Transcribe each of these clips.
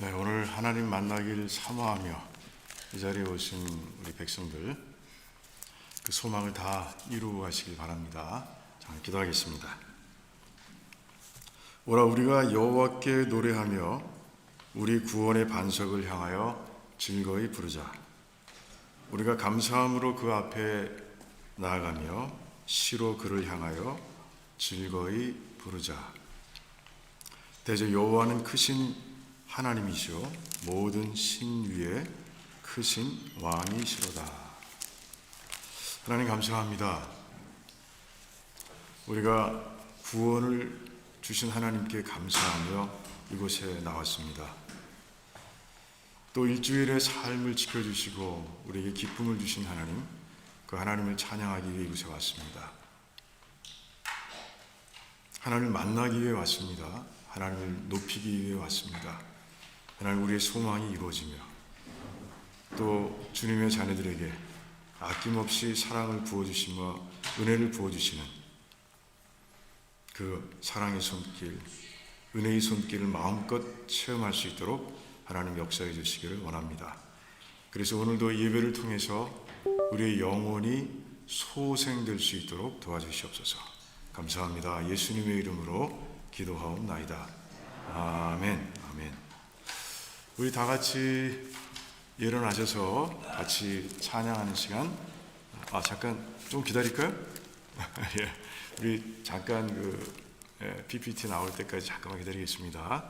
네, 오늘 하나님 만나길 사모하며 이 자리에 오신 우리 백성들 그 소망을 다 이루어 가시길 바랍니다. 자, 기도하겠습니다. 오라 우리가 여호와께 노래하며 우리 구원의 반석을 향하여 즐거이 부르자. 우리가 감사함으로 그 앞에 나아가며 시로 그를 향하여 즐거이 부르자. 대저 여호와는 크신 하나님이시오 모든 신 위에 크신 왕이시로다. 하나님 감사합니다. 우리가 구원을 주신 하나님께 감사하며 이곳에 나왔습니다. 또 일주일의 삶을 지켜주시고 우리에게 기쁨을 주신 하나님, 그 하나님을 찬양하기 위해 이곳에 왔습니다. 하나님을 만나기 위해 왔습니다. 하나님을 높이기 위해 왔습니다. 하나님, 우리의 소망이 이루어지며 또 주님의 자녀들에게 아낌없이 사랑을 부어주시며 은혜를 부어주시는 그 사랑의 손길, 은혜의 손길을 마음껏 체험할 수 있도록 하나님 역사해 주시기를 원합니다. 그래서 오늘도 예배를 통해서 우리의 영혼이 소생될 수 있도록 도와주시옵소서. 감사합니다. 예수님의 이름으로 기도하옵나이다. 아멘. 아멘. 우리 다 같이 일어나셔서 같이 찬양하는 시간. 잠깐 좀 기다릴까요? 예, 우리 잠깐 PPT 나올 때까지 잠깐만 기다리겠습니다.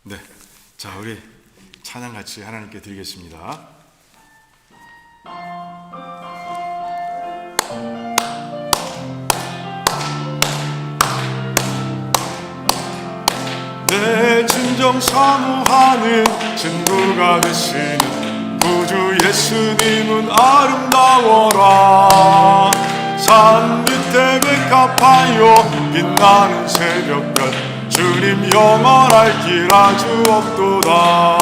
네, 자, 우리 찬양 같이 하나님께 드리겠습니다. 내 진정 사모하는 친구가 되시는 구주 예수님은 아름다워라. 산 밑에 백합하여 빛나는 새벽별 주님 영원할 길 아주 없도다.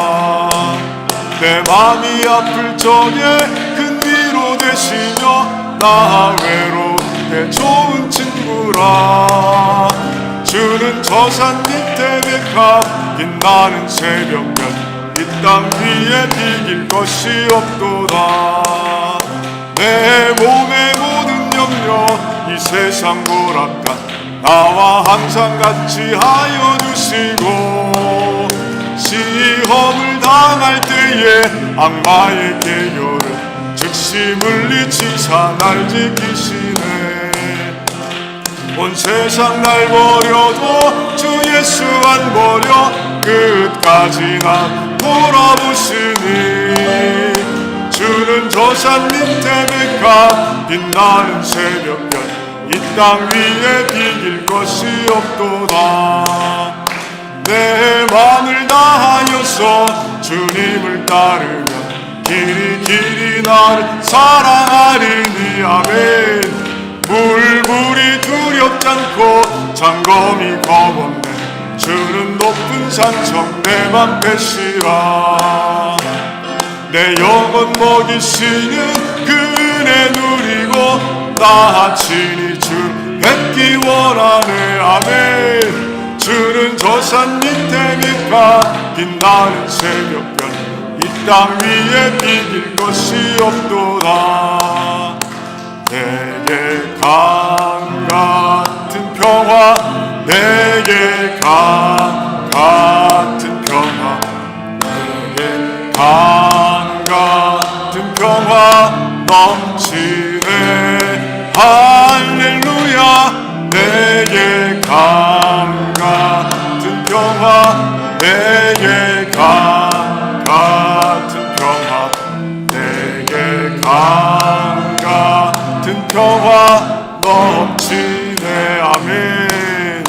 내 맘이 아플 적에 큰 위로 되시며 나 외로울 때 좋은 친구라. 주는 저 산 밑에 백합 빛나는 새벽별 이 땅 위에 비길 것이 없도다. 내 몸의 모든 염려 이 세상 고락간 나와 항상 같이 하여 주시고 시험을 당할 때에 악마의 계율을 즉시 물리치사 날 지키시네. 온 세상 날 버려도 주 예수 안 버려 끝까지 나 돌아보시니. 주는 저 산 밑에 백합 빛나는 새벽별 이 땅 위에 비길 것이 없도다. 내 맘을 다하여서 주님을 따르면 길이 나를 사랑하리니. 아멘. 물불이 두렵지 않고 장검이 겁없네. 주는 높은 산청 내 맘 배시라. 내 영혼 먹이시는 그 은혜 누리고 나 친히 주 뵙기 원하네. 아멘. 주는 저 산 밑에 빛과 빛나는 새벽별 이 땅 위에 비길 것이 없도다. 내게 강 같은 평화, 내게 강 같은 평화, 내게 강 같은 평화 넘치네. 할렐루야. 내게 강 같은 평화, 내게 강 같은 평화, 내게 강 같은 평화 넘치네. 아멘.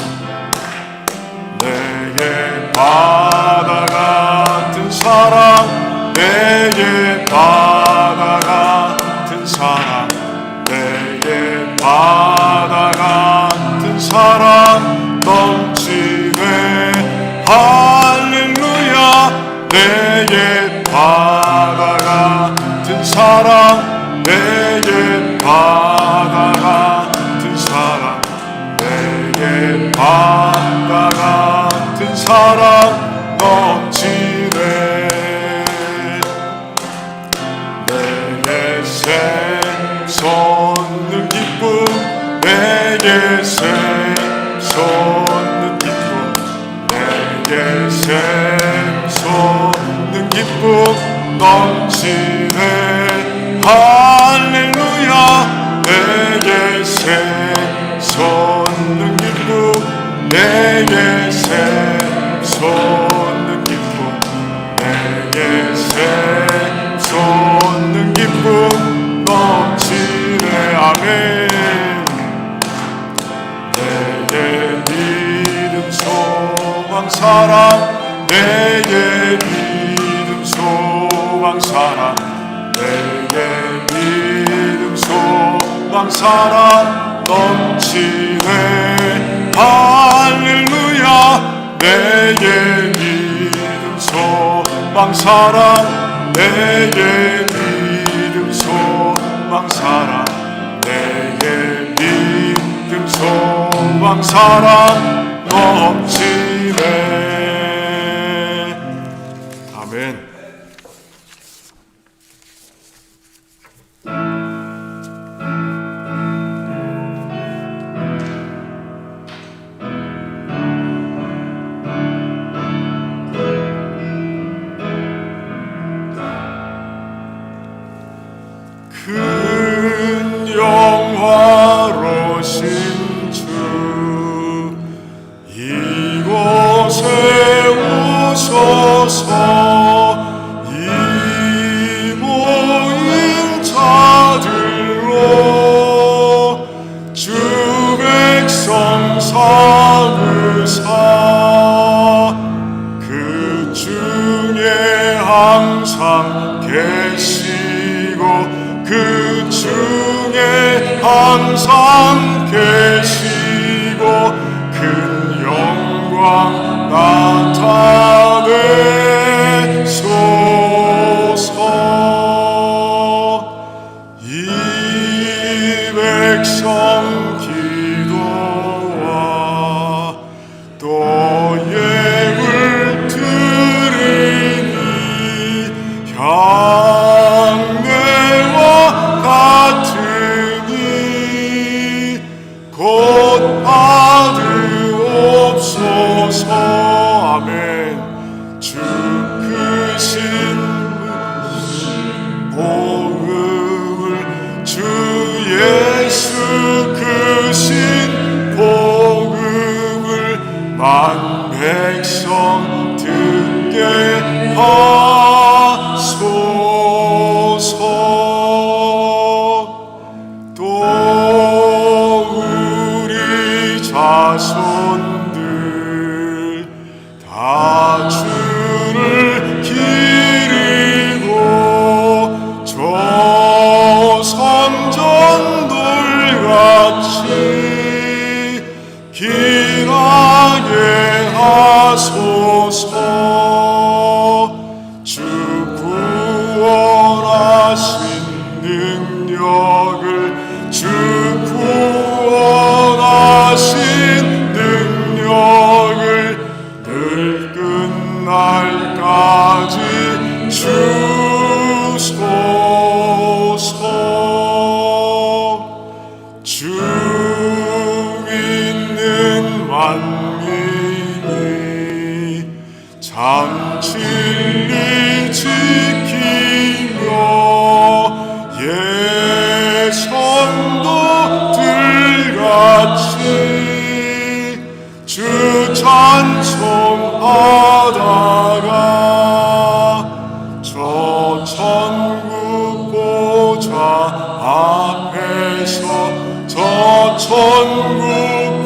내게 바다 같은 사랑, 내게 바다 같은 사랑, 내게 바다 같은 사랑 사랑 넘치네. 내게 샘솟는 기쁨, 내게 샘솟는 기쁨, 내게 샘솟는 기쁨 넘치네. 할렐루야. 내게 샘솟는 기쁨, 내게 샘솟는 기쁨, 내게 샘솟는 기쁨 넘치네. 아멘. 내게 믿음 소망 사랑, 내게 믿음 소망 사랑, 내게 믿음 소망 사랑 넘치네. 할렐루야. 내게 믿음 소망 사랑, 내게 믿음 소망 사랑, 내게 믿음 소망 사랑 넘치네. 아멘. 큰 영화로신 주 이곳에 오소서. 이 모인 자들로 주 백성 삼으사 그 중에 항상 계시고 그 중에 항상 계시고 큰 영광 나타내소서. 이 백성 기도와 또 예물 드리니 향내와 같으니 곧 받으옵소서. 아멘. 주 크신 복음을, 주 예수 크신 복음을 만 백성 듣게 하소서. 또 우리 자손들 다 주를 기리고 저 성전돌같이 길하게 하소서. 주 구원하신 능력을, 주 구원하신 능력을 늘 끝날까지 주소서. 주 믿는 만민이 참 진리 지키며 예 성도들같이 주 찬송하다가 저 천국 보좌 앞에서, 저 천국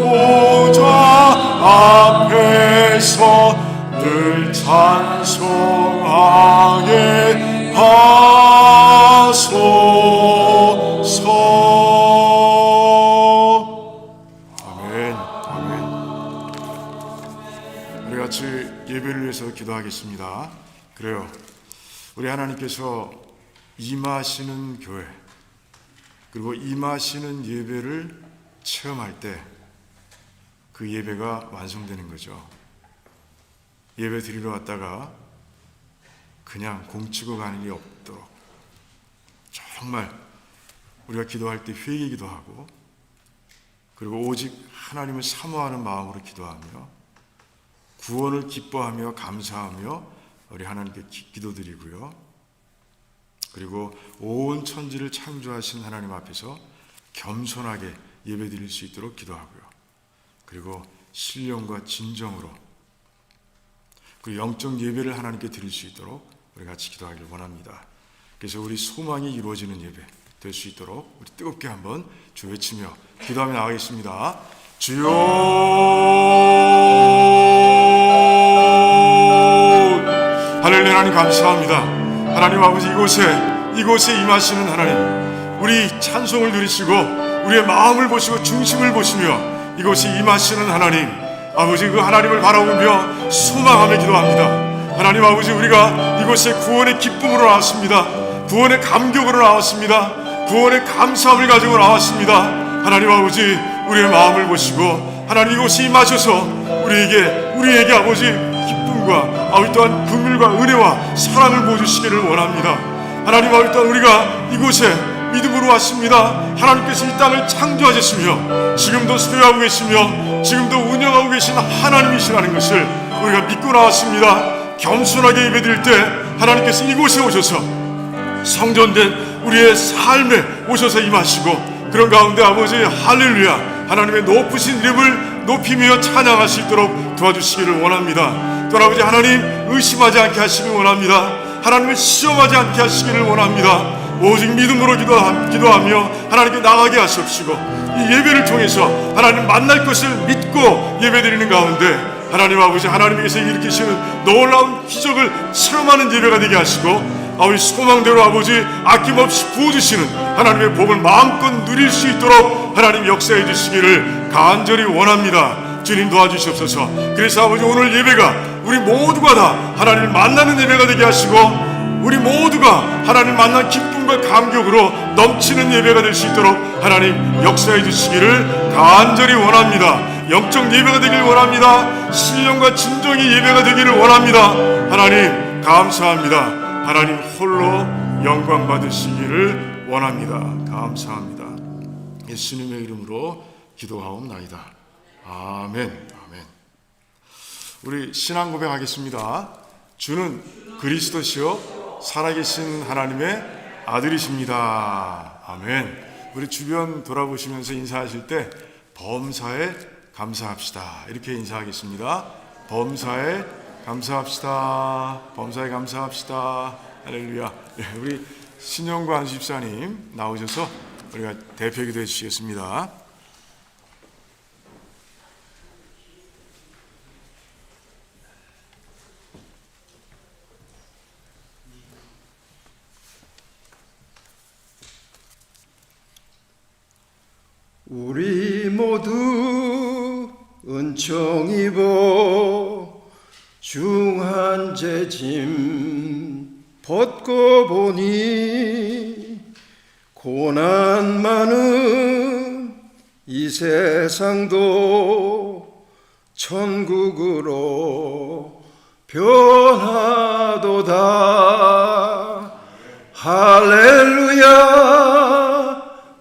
보좌 앞에서 늘 찬송하게 하소서. 아멘. 아멘. 우리 같이 예배를 위해서 기도하겠습니다. 그래요. 우리 하나님께서 임하시는 교회, 그리고 임하시는 예배를 체험할 때 그 예배가 완성되는 거죠. 예배 드리러 왔다가 그냥 공치고 가는 일이 없도록 정말 우리가 기도할 때 회개 기도하고 그리고 오직 하나님을 사모하는 마음으로 기도하며 구원을 기뻐하며 감사하며 우리 하나님께 기도드리고요. 그리고 온 천지를 창조하신 하나님 앞에서 겸손하게 예배드릴 수 있도록 기도하고요. 그리고 신령과 진정으로 그 영적 예배를 하나님께 드릴 수 있도록 우리 같이 기도하길 원합니다. 그래서 우리 소망이 이루어지는 예배 될 수 있도록 우리 뜨겁게 한번 주 외치며 기도하며 나가겠습니다. 주여, 할렐루야. 하나님 감사합니다. 하나님 아버지, 이곳에 임하시는 하나님, 우리 찬송을 누리시고 우리의 마음을 보시고 중심을 보시며 이곳에 임하시는 하나님 아버지, 그 하나님을 바라보며 소망하며 기도합니다. 하나님 아버지, 우리가 이곳에 구원의 기쁨으로 나왔습니다. 구원의 감격으로 나왔습니다. 구원의 감사함을 가지고 나왔습니다. 하나님 아버지, 우리의 마음을 보시고 하나님 이곳에 임하셔서 우리에게 아버지 기쁨과 아버지 또한 긍휼과 은혜와 사랑을 보여주시기를 원합니다. 하나님 아버지, 또한 우리가 이곳에 믿음으로 왔습니다. 하나님께서 이 땅을 창조하셨으며 지금도 소유하고 계시며 지금도 운영하고 계신 하나님이시라는 것을 우리가 믿고 나왔습니다. 겸손하게 예배드릴 때 하나님께서 이곳에 오셔서 성전된 우리의 삶에 오셔서 임하시고 그런 가운데 아버지 할렐루야 하나님의 높으신 이름을 높이며 찬양할 수 있도록 도와주시기를 원합니다. 또 아버지 하나님 의심하지 않게 하시기를 원합니다. 하나님을 시험하지 않게 하시기를 원합니다. 오직 믿음으로 기도하며 하나님께 나가게 하시옵시고 이 예배를 통해서 하나님 만날 것을 믿고 예배드리는 가운데 하나님 아버지 하나님께서 일으키시는 놀라운 기적을 체험하는 예배가 되게 하시고 아버지 소망대로 아버지 아낌없이 부어주시는 하나님의 복을 마음껏 누릴 수 있도록 하나님 역사해 주시기를 간절히 원합니다. 주님 도와주시옵소서. 그래서 아버지 오늘 예배가 우리 모두가 다 하나님을 만나는 예배가 되게 하시고 우리 모두가 하나님 만난 기쁨과 감격으로 넘치는 예배가 될 수 있도록 하나님 역사해 주시기를 간절히 원합니다. 영적 예배가 되길 원합니다. 신령과 진정의 예배가 되기를 원합니다. 하나님 감사합니다. 하나님 홀로 영광 받으시기를 원합니다. 감사합니다. 예수님의 이름으로 기도하옵나이다. 아멘. 아멘. 우리 신앙 고백하겠습니다. 주는 그리스도시요 살아계신 하나님의 아들이십니다. 아멘. 우리 주변 돌아보시면서 인사하실 때 범사에 감사합시다 이렇게 인사하겠습니다. 범사에 감사합시다. 범사에 감사합시다. 할렐루야. 우리 신영관 집사님 나오셔서 우리가 대표 기도해 주시겠습니다. 우리 모두 은총 입어 중한 죄짐 벗고 보니 고난 많은 이 세상도 천국으로 변하도다. 할렐루야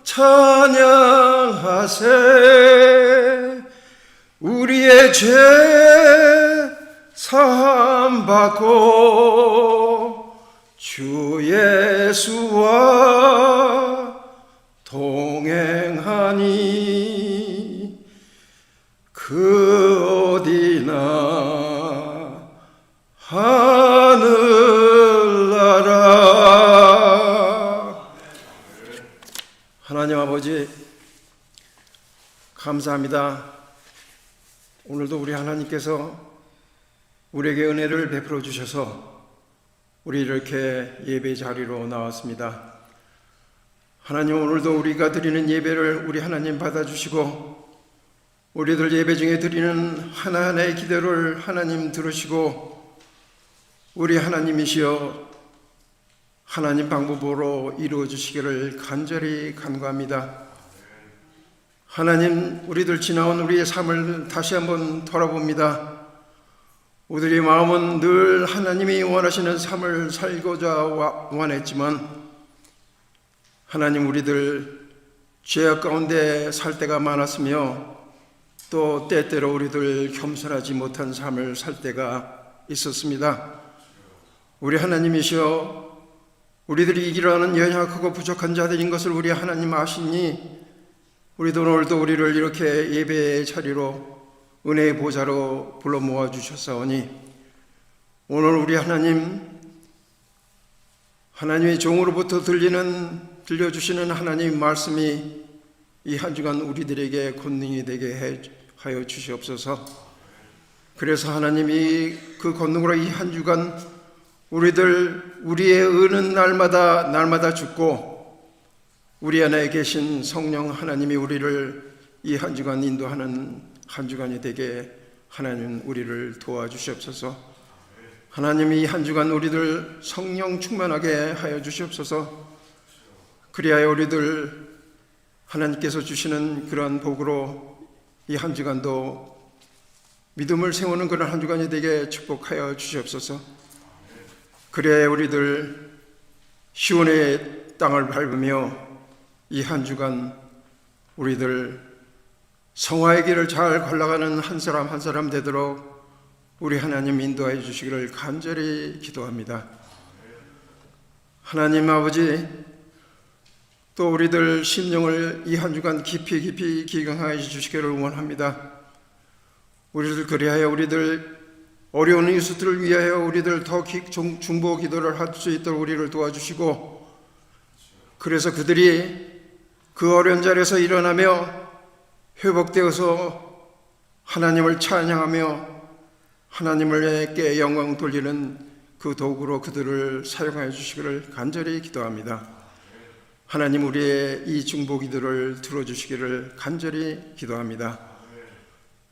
찬양하세. 우리의 죄 사함 받고 주 예수와 동행하니 그 어디나 하늘나라. 하나님 아버지 감사합니다. 오늘도 우리 하나님께서 우리에게 은혜를 베풀어 주셔서 우리 이렇게 예배 자리로 나왔습니다. 하나님 오늘도 우리가 드리는 예배를 우리 하나님 받아주시고 우리들 예배 중에 드리는 하나하나의 기도를 하나님 들으시고 우리 하나님이시여 하나님 방법으로 이루어 주시기를 간절히 간구합니다. 하나님 우리들 지나온 우리의 삶을 다시 한번 돌아봅니다. 우리의 마음은 늘 하나님이 원하시는 삶을 살고자 원했지만 하나님, 우리들 죄악 가운데 살 때가 많았으며 또 때때로 우리들 겸손하지 못한 삶을 살 때가 있었습니다. 우리 하나님이시여, 우리들이 이기라는 연약하고 부족한 자들인 것을 우리 하나님 아시니 우리도 오늘도 우리를 이렇게 예배의 자리로 은혜의 보좌로 불러 모아주셨사오니 오늘 우리 하나님의 종으로부터 들려주시는 하나님의 말씀이 이 한 주간 우리들에게 권능이 되게 하여 주시옵소서. 그래서 하나님이 그 권능으로 이 한 주간 우리의 의는 날마다 죽고 우리 안에 계신 성령 하나님이 우리를 이 한 주간 인도하는 한 주간이 되게 하나님 우리를 도와주시옵소서. 하나님이 이 한 주간 우리들 성령 충만하게 하여 주시옵소서. 그리하여 우리들 하나님께서 주시는 그러한 복으로 이 한 주간도 믿음을 세우는 그런 한 주간이 되게 축복하여 주시옵소서. 그래야 우리들 시온의 땅을 밟으며 이 한 주간 우리들 성화의 길을 잘 걸어가는 한 사람 한 사람 되도록 우리 하나님 인도하여 주시기를 간절히 기도합니다. 하나님 아버지, 또 우리들 심령을 이 한 주간 깊이 기경하여 주시기를 원합니다. 우리들 그리하여 우리들 어려운 이웃들을 위하여 우리들 더 중보 기도를 할 수 있도록 우리를 도와주시고, 그래서 그들이 그 어려운 자리에서 일어나며 회복되어서 하나님을 찬양하며 하나님께 영광 돌리는 그 도구로 그들을 사용하여 주시기를 간절히 기도합니다. 하나님, 우리의 이 중보 기도를 들어주시기를 간절히 기도합니다.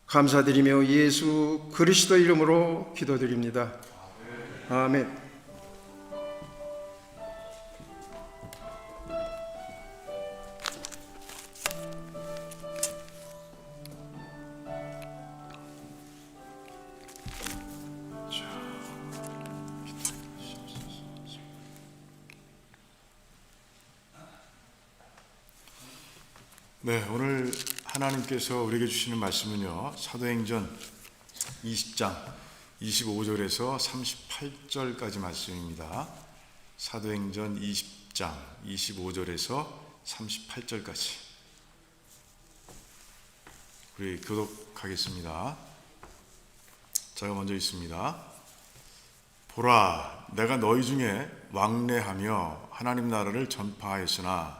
감사드리며 예수 그리스도 이름으로 기도드립니다. 아멘. 네, 오늘 하나님께서 우리에게 주시는 말씀은요, 사도행전 20장 25절에서 38절까지 말씀입니다. 사도행전 20장 25절에서 38절까지 우리 교독하겠습니다. 제가 먼저 읽습니다. 보라, 내가 너희 중에 왕래하며 하나님 나라를 전파하였으나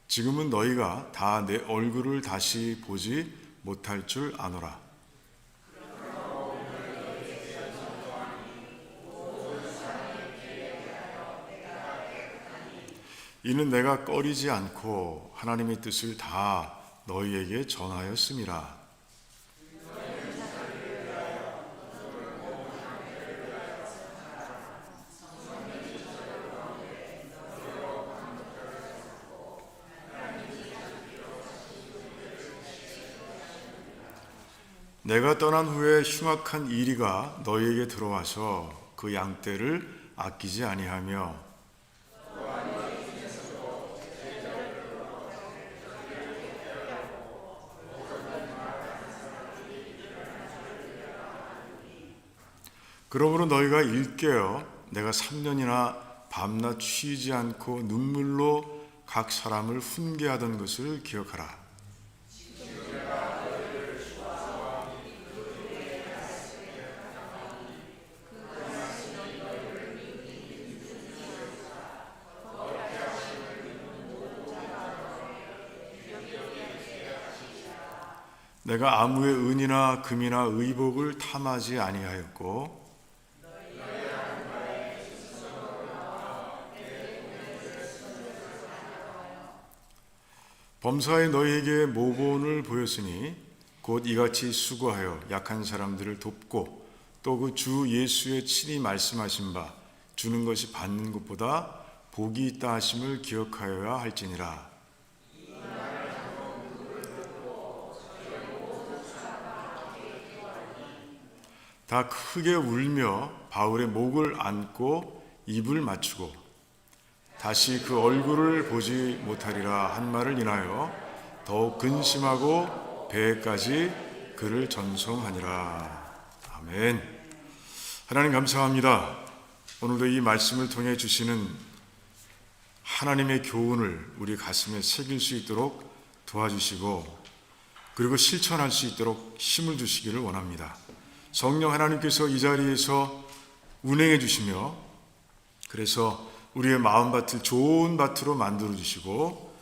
지금은 너희가 다 내 얼굴을 다시 보지 못할 줄 아노라. 이는 내가 꺼리지 않고 하나님의 뜻을 다 너희에게 전하였음이라. 내가 떠난 후에 흉악한 이리가 너희에게 들어와서 그 양떼를 아끼지 아니하며 그러므로 너희가 일깨어 내가 3년이나 밤낮 쉬지 않고 눈물로 각 사람을 훈계하던 것을 기억하라. 내가 아무의 은이나 금이나 의복을 탐하지 아니하였고 범사에 너희에게 모본을 보였으니 곧 이같이 수고하여 약한 사람들을 돕고 또 그 주 예수의 친히 말씀하신 바 주는 것이 받는 것보다 복이 있다 하심을 기억하여야 할지니라. 다 크게 울며 바울의 목을 안고 입을 맞추고 다시 그 얼굴을 보지 못하리라 한 말을 인하여 더욱 근심하고 배에까지 그를 전송하니라. 아멘. 하나님 감사합니다. 오늘도 이 말씀을 통해 주시는 하나님의 교훈을 우리 가슴에 새길 수 있도록 도와주시고 그리고 실천할 수 있도록 힘을 주시기를 원합니다. 성령 하나님께서 이 자리에서 운행해 주시며 그래서 우리의 마음밭을 좋은 밭으로 만들어 주시고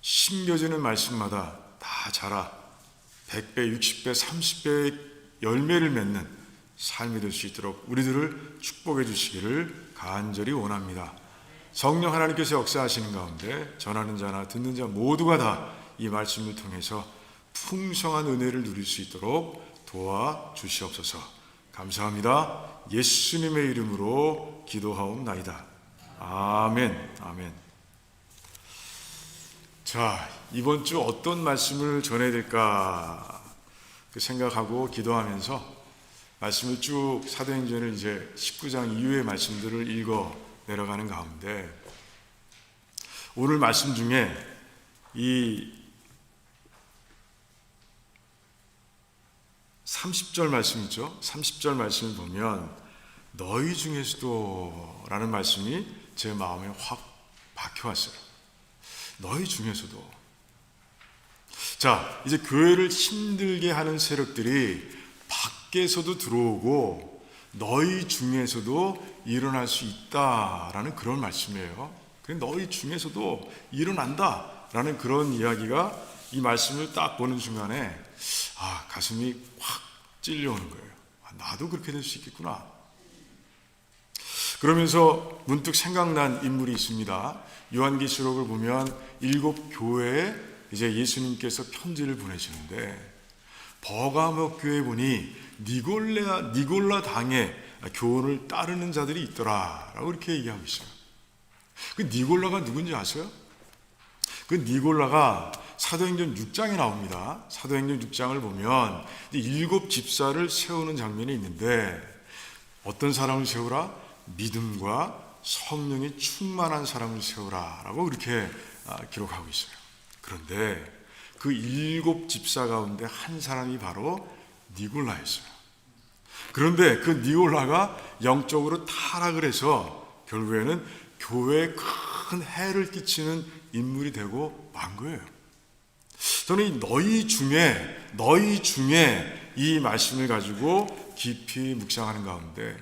심겨지는 말씀마다 다 자라 100배, 60배, 30배의 열매를 맺는 삶이 될 수 있도록 우리들을 축복해 주시기를 간절히 원합니다. 성령 하나님께서 역사하시는 가운데 전하는 자나 듣는 자 모두가 다 이 말씀을 통해서 풍성한 은혜를 누릴 수 있도록 도와주시옵소서. 감사합니다. 예수님의 이름으로 기도하옵나이다. 아멘. 아멘. 자, 이번 주 어떤 말씀을 전해야 될까 생각하고 기도하면서 말씀을 쭉 사도행전을 이제 19장 이후의 말씀들을 읽어 내려가는 가운데 오늘 말씀 중에 이 30절 말씀 있죠? 30절 말씀을 보면 너희 중에서도 라는 말씀이 제 마음에 확 박혀왔어요. 너희 중에서도. 자, 이제 교회를 힘들게 하는 세력들이 밖에서도 들어오고 너희 중에서도 일어날 수 있다라는 그런 말씀이에요. 너희 중에서도 일어난다라는 그런 이야기가 이 말씀을 딱 보는 순간에 가슴이 확 찔려오는 거예요. 나도 그렇게 될 수 있겠구나. 그러면서 문득 생각난 인물이 있습니다. 요한계시록을 보면 7 교회에 이제 예수님께서 편지를 보내시는데 버가모 교회 보니 니골라 당의 교훈을 따르는 자들이 있더라라고 이렇게 얘기하고 있어요. 그 니골라가 누군지 아세요? 그 니골라가 사도행전 6장에 나옵니다. 사도행전 6장을 보면 7 집사를 세우는 장면이 있는데 어떤 사람을 세우라? 믿음과 성령이 충만한 사람을 세우라 라고 그렇게 기록하고 있어요. 그런데 그 7 집사 가운데 한 사람이 바로 니골라였어요. 그런데 그 니골라가 영적으로 타락을 해서 결국에는 교회에 큰 해를 끼치는 인물이 되고 만 거예요. 저는 너희 중에 이 말씀을 가지고 깊이 묵상하는 가운데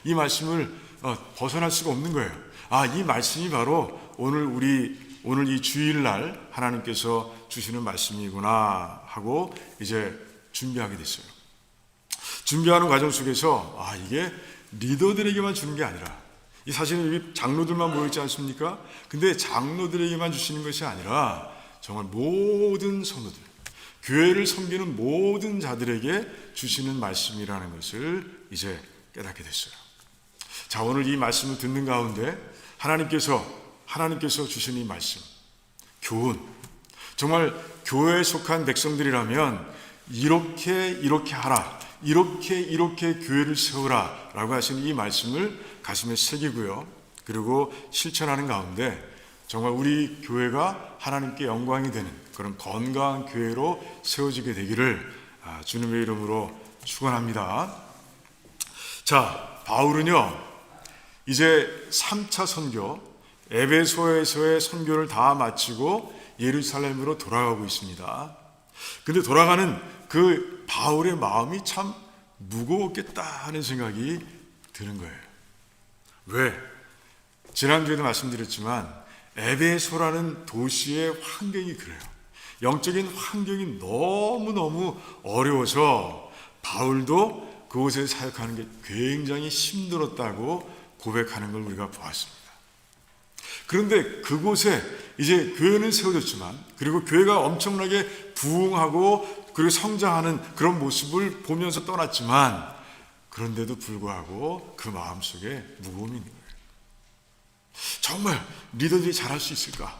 이 말씀을 벗어날 수가 없는 거예요. 이 말씀이 바로 오늘 이 주일날 하나님께서 주시는 말씀이구나 하고 이제 준비하게 됐어요. 준비하는 과정 속에서 이게 리더들에게만 주는 게 아니라 이 사실은 여기 장로들만 모여있지 않습니까? 근데 장로들에게만 주시는 것이 아니라 정말 모든 성도들, 교회를 섬기는 모든 자들에게 주시는 말씀이라는 것을 이제 깨닫게 됐어요. 자, 오늘 이 말씀을 듣는 가운데 하나님께서 주신 이 말씀, 교훈, 정말 교회에 속한 백성들이라면 이렇게 하라, 이렇게 교회를 세우라 라고 하시는 이 말씀을 가슴에 새기고요. 그리고 실천하는 가운데 정말 우리 교회가 하나님께 영광이 되는 그런 건강한 교회로 세워지게 되기를 주님의 이름으로 축원합니다. 자, 바울은요 이제 3차 선교 에베소에서의 선교를 다 마치고 예루살렘으로 돌아가고 있습니다. 근데 돌아가는 그 바울의 마음이 참 무거웠겠다 하는 생각이 드는 거예요. 왜? 지난주에도 말씀드렸지만 에베소라는 도시의 환경이 그래요. 영적인 환경이 너무너무 어려워서 바울도 그곳에 사역하는 게 굉장히 힘들었다고 고백하는 걸 우리가 보았습니다. 그런데 그곳에 이제 교회는 세워졌지만 그리고 교회가 엄청나게 부흥하고 그리고 성장하는 그런 모습을 보면서 떠났지만 그런데도 불구하고 그 마음속에 무거움이 있는 거예요. 정말 리더들이 잘할 수 있을까?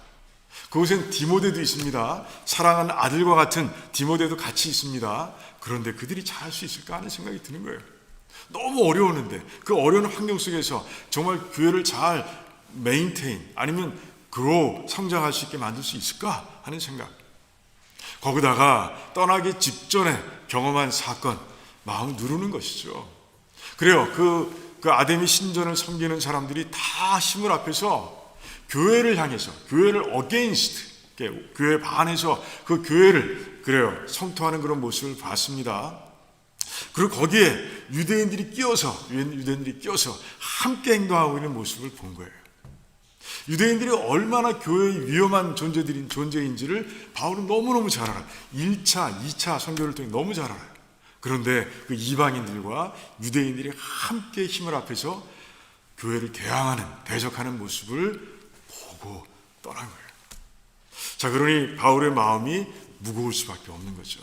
그곳엔 디모데도 있습니다. 사랑하는 아들과 같은 디모데도 같이 있습니다. 그런데 그들이 잘할 수 있을까 하는 생각이 드는 거예요. 너무 어려웠는데 그 어려운 환경 속에서 정말 교회를 잘 메인테인 아니면 그로 성장할 수 있게 만들 수 있을까 하는 생각. 거기다가 떠나기 직전에 경험한 사건, 마음을 누르는 것이죠. 그래요. 그 아데미 신전을 섬기는 사람들이 다 힘을 합해서 교회를 향해서, 교회를 어게인스트, 교회에 반해서 그 교회를 그래요 성토하는 그런 모습을 봤습니다. 그리고 거기에 유대인들이 끼어서 함께 행동하고 있는 모습을 본 거예요. 유대인들이 얼마나 교회의 위험한 존재인지를 바울은 너무너무 잘 알아요. 1차, 2차 선교를 통해 너무 잘 알아요. 그런데 그 이방인들과 유대인들이 함께 힘을 합해서 교회를 대적하는 모습을 보고 떠난 거예요. 자, 그러니 바울의 마음이 무거울 수밖에 없는 거죠.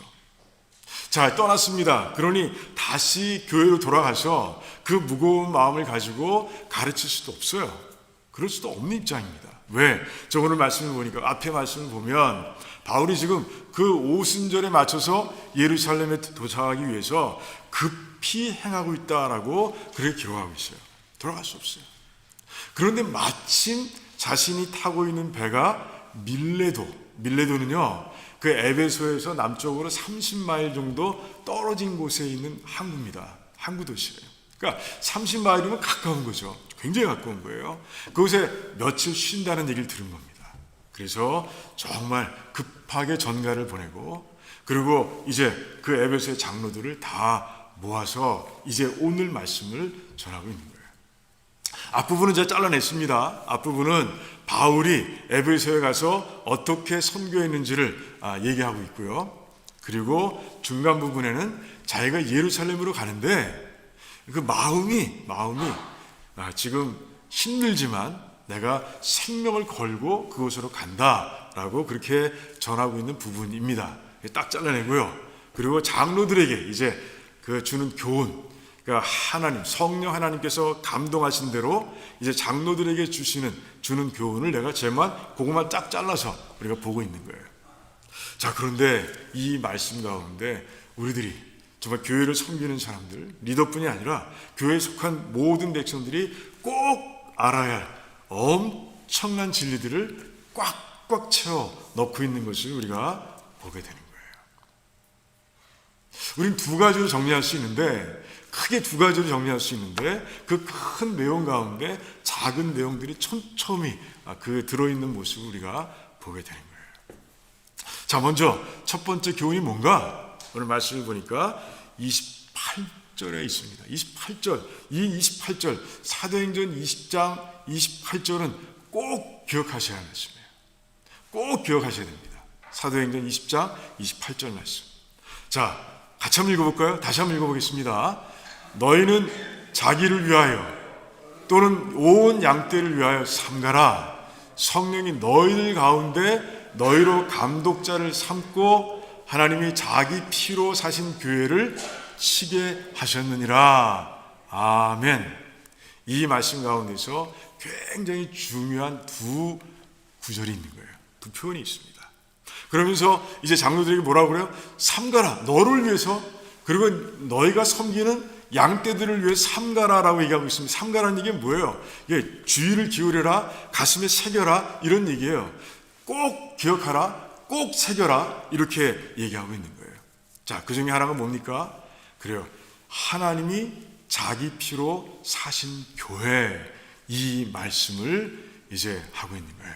자, 떠났습니다. 그러니 다시 교회로 돌아가서 그 무거운 마음을 가지고 가르칠 수도 없어요. 그럴 수도 없는 입장입니다. 왜? 저 오늘 말씀을 보니까 앞에 말씀을 보면 바울이 지금 그 오순절에 맞춰서 예루살렘에 도착하기 위해서 급히 행하고 있다라고 그렇게 기록하고 있어요. 돌아갈 수 없어요. 그런데 마침 자신이 타고 있는 배가 밀레도는요 그 에베소에서 남쪽으로 30마일 정도 떨어진 곳에 있는 항구입니다. 항구 도시예요. 그러니까 30마일이면 가까운 거죠. 굉장히 가까운 거예요. 그곳에 며칠 쉰다는 얘기를 들은 겁니다. 그래서 정말 급하게 전가를 보내고 그리고 이제 그 에베소의 장로들을 다 모아서 이제 오늘 말씀을 전하고 있는 거예요. 앞부분은 제가 잘라냈습니다. 앞부분은 바울이 에베소에 가서 어떻게 선교했는지를 얘기하고 있고요. 그리고 중간 부분에는 자기가 예루살렘으로 가는데 그 마음이 지금 힘들지만 내가 생명을 걸고 그곳으로 간다라고 그렇게 전하고 있는 부분입니다. 딱 잘라내고요. 그리고 장로들에게 이제 그 주는 교훈, 그러니까 성령 하나님께서 감동하신 대로 이제 장로들에게 주는 교훈을 내가 그것만 쫙 잘라서 우리가 보고 있는 거예요. 자, 그런데 이 말씀 가운데 우리들이 정말 교회를 섬기는 사람들, 리더뿐이 아니라 교회에 속한 모든 백성들이 꼭 알아야 할 엄청난 진리들을 꽉꽉 채워 넣고 있는 것을 우리가 보게 되는 거예요. 우리는 두 가지로 정리할 수 있는데 크게 두 가지로 정리할 수 있는데 그 큰 내용 가운데 작은 내용들이 촘촘히 들어있는 모습을 우리가 보게 되는 거예요. 자, 먼저 첫 번째 교훈이 뭔가? 오늘 말씀을 보니까 28절에 있습니다. 28절, 이 28절 사도행전 20장 28절은 꼭 기억하셔야 할 말씀이에요. 꼭 기억하셔야 됩니다. 사도행전 20장 28절 말씀. 자, 같이 한번 읽어볼까요? 다시 한번 읽어보겠습니다. 너희는 자기를 위하여 또는 온 양떼를 위하여 삼가라. 성령이 너희들 가운데 너희로 감독자를 삼고 하나님이 자기 피로 사신 교회를 치게 하셨느니라. 아멘. 이 말씀 가운데서 굉장히 중요한 두 구절이 있는 거예요. 두 표현이 있습니다. 그러면서 이제 장로들에게 뭐라고 그래요? 삼가라. 너를 위해서 그리고 너희가 섬기는 양떼들을 위해 삼가라라고 얘기하고 있습니다. 삼가라는 얘기는 뭐예요? 이게 주의를 기울여라, 가슴에 새겨라 이런 얘기예요. 꼭 기억하라, 꼭 새겨라 이렇게 얘기하고 있는 거예요. 자, 그 중에 하나가 뭡니까? 그래요. 하나님이 자기 피로 사신 교회 이 말씀을 이제 하고 있는 거예요.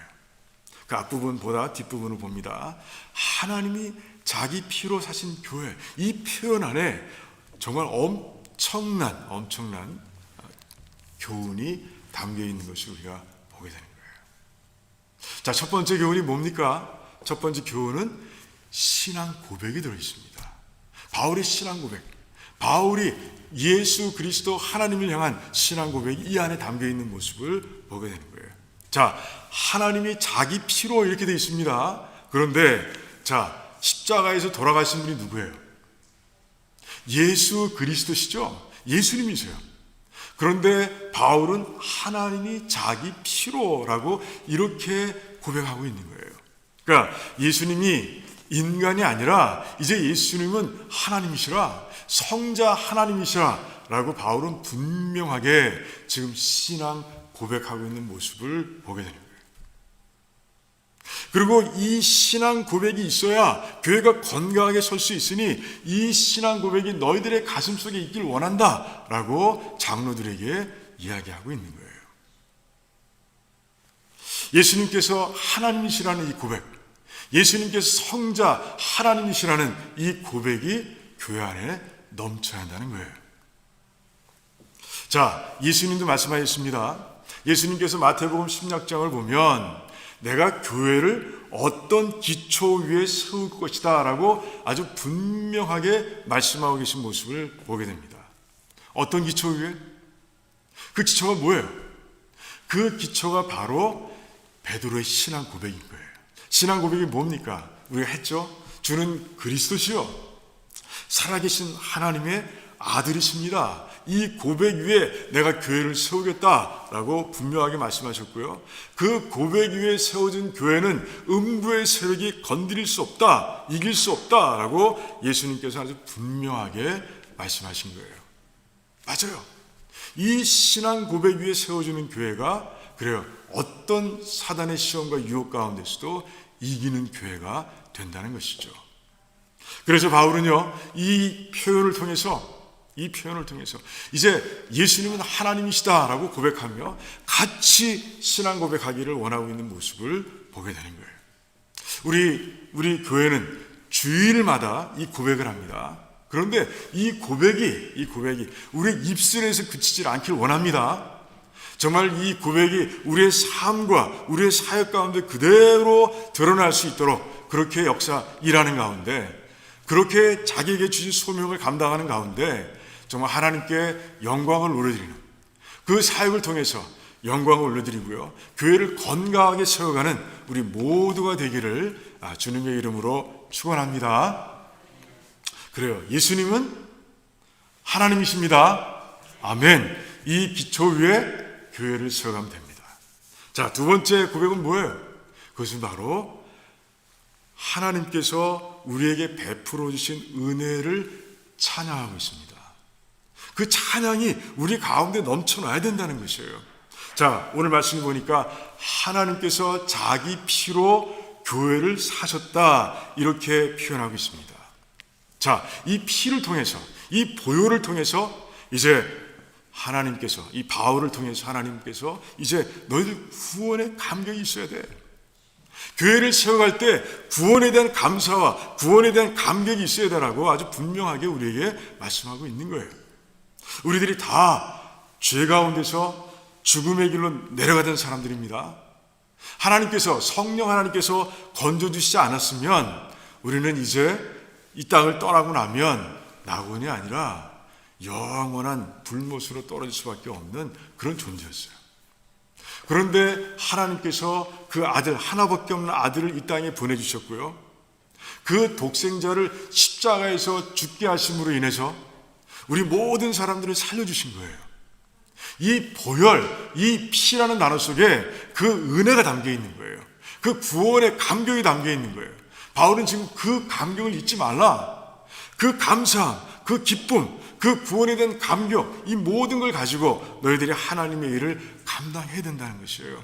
그 앞부분보다 뒷부분을 봅니다. 하나님이 자기 피로 사신 교회 이 표현 안에 정말 엄청난 교훈이 담겨 있는 것을 우리가 보게 되는 거예요. 자, 첫 번째 교훈이 뭡니까? 첫 번째 교훈은 신앙 고백이 들어있습니다. 바울의 신앙 고백. 바울이 예수 그리스도 하나님을 향한 신앙 고백이 이 안에 담겨 있는 모습을 보게 되는 거예요. 자, 하나님이 자기 피로 이렇게 되어 있습니다. 그런데 자, 십자가에서 돌아가신 분이 누구예요? 예수 그리스도시죠? 예수님이세요. 그런데 바울은 하나님이 자기 피로라고 이렇게 고백하고 있는 거예요. 그러니까 예수님이 인간이 아니라 이제 예수님은 하나님이시라, 성자 하나님이시라 라고 바울은 분명하게 지금 신앙 고백하고 있는 모습을 보게 되는 거예요. 그리고 이 신앙 고백이 있어야 교회가 건강하게 설 수 있으니 이 신앙 고백이 너희들의 가슴 속에 있길 원한다 라고 장로들에게 이야기하고 있는 거예요. 예수님께서 하나님이시라는 이 고백, 예수님께서 성자 하나님이시라는 이 고백이 교회 안에 넘쳐야 한다는 거예요. 자, 예수님도 말씀하셨습니다. 예수님께서 마태복음 16장을 보면 내가 교회를 어떤 기초 위에 세울 것이다 라고 아주 분명하게 말씀하고 계신 모습을 보게 됩니다. 어떤 기초 위에? 그 기초가 뭐예요? 그 기초가 바로 베드로의 신앙 고백인 거예요. 신앙 고백이 뭡니까? 우리가 했죠? 주는 그리스도시요 살아계신 하나님의 아들이십니다. 이 고백 위에 내가 교회를 세우겠다라고 분명하게 말씀하셨고요. 그 고백 위에 세워진 교회는 음부의 세력이 건드릴 수 없다, 이길 수 없다라고 예수님께서 아주 분명하게 말씀하신 거예요. 맞아요. 이 신앙 고백 위에 세워지는 교회가 그래요. 어떤 사단의 시험과 유혹 가운데서도 이기는 교회가 된다는 것이죠. 그래서 바울은요, 이 표현을 통해서 이제 예수님은 하나님이시다라고 고백하며 같이 신앙 고백하기를 원하고 있는 모습을 보게 되는 거예요. 우리 교회는 주일마다 이 고백을 합니다. 그런데 이 고백이 우리 입술에서 그치질 않길 원합니다. 정말 이 고백이 우리의 삶과 우리의 사역 가운데 그대로 드러날 수 있도록 그렇게 역사 일하는 가운데, 그렇게 자기에게 주신 소명을 감당하는 가운데 정말 하나님께 영광을 올려드리는 그 사역을 통해서 영광을 올려드리고요, 교회를 건강하게 세워가는 우리 모두가 되기를 주님의 이름으로 축원합니다. 그래요. 예수님은 하나님이십니다. 아멘. 이 기초 위에 교회를 세워가면 됩니다. 자, 두 번째 고백은 뭐예요? 그것은 바로 하나님께서 우리에게 베풀어 주신 은혜를 찬양하고 있습니다. 그 찬양이 우리 가운데 넘쳐나야 된다는 것이에요. 자, 오늘 말씀 보니까 하나님께서 자기 피로 교회를 사셨다 이렇게 표현하고 있습니다. 자, 이 피를 통해서, 이 보혈을 통해서 이제 하나님께서, 이 바울을 통해서 하나님께서 이제 너희들 구원의 감격이 있어야 돼. 교회를 세워갈 때 구원에 대한 감사와 구원에 대한 감격이 있어야 되라고 아주 분명하게 우리에게 말씀하고 있는 거예요. 우리들이 다 죄 가운데서 죽음의 길로 내려가던 사람들입니다. 하나님께서, 성령 하나님께서 건져주시지 않았으면 우리는 이제 이 땅을 떠나고 나면 낙원이 아니라 영원한 불못으로 떨어질 수밖에 없는 그런 존재였어요. 그런데 하나님께서 그 아들, 하나밖에 없는 아들을 이 땅에 보내주셨고요, 그 독생자를 십자가에서 죽게 하심으로 인해서 우리 모든 사람들을 살려주신 거예요. 이 보혈, 이 피라는 단어 속에 그 은혜가 담겨 있는 거예요. 그 구원의 감격이 담겨 있는 거예요. 바울은 지금 그 감격을 잊지 말라. 그 감사함, 그 기쁨, 그 구원에 대한 감격, 이 모든 걸 가지고 너희들이 하나님의 일을 감당해야 된다는 것이에요.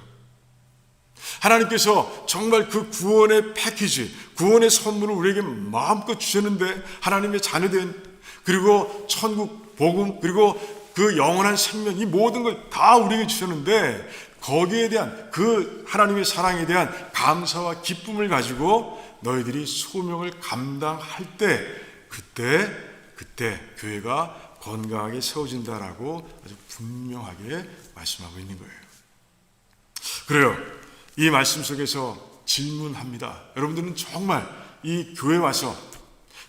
하나님께서 정말 그 구원의 패키지, 구원의 선물을 우리에게 마음껏 주셨는데, 하나님의 자녀된, 그리고 천국, 복음, 그리고 그 영원한 생명, 이 모든 걸 다 우리에게 주셨는데 거기에 대한 그 하나님의 사랑에 대한 감사와 기쁨을 가지고 너희들이 소명을 감당할 때 그때 교회가 건강하게 세워진다라고 아주 분명하게 말씀하고 있는 거예요. 그래요. 이 말씀 속에서 질문합니다. 여러분들은 정말 이 교회 와서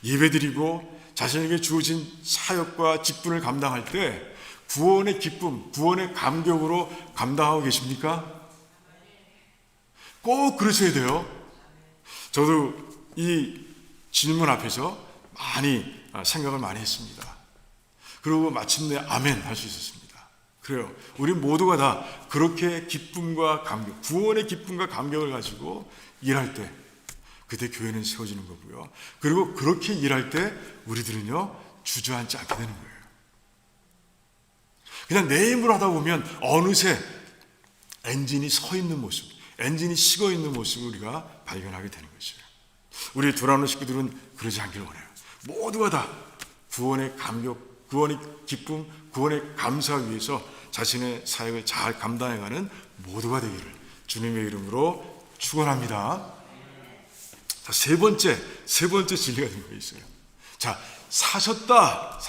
예배드리고 자신에게 주어진 사역과 직분을 감당할 때 구원의 기쁨, 구원의 감격으로 감당하고 계십니까? 꼭 그러셔야 돼요. 저도 이 질문 앞에서 많이 생각을 많이 했습니다. 그리고 마침내 아멘 할 수 있었습니다. 그래요. 우리 모두가 다 그렇게 기쁨과 감격, 구원의 기쁨과 감격을 가지고 일할 때 그때 교회는 세워지는 거고요. 그리고 그렇게 일할 때 우리들은요 주저앉지 않게 되는 거예요. 그냥 내 힘으로 하다 보면 어느새 엔진이 서 있는 모습, 엔진이 식어 있는 모습을 우리가 발견하게 되는 것이에요. 우리 두라노 식구들은 그러지 않길 원해요. 모두가 다 구원의 감격, 구원의 기쁨, 구원의 감사 위해서 자신의 사역을 잘 감당해가는 모두가 되기를 주님의 이름으로 축원합니다. 자, 세 번째 진리가 된 거 있어요. 자, 사셨다.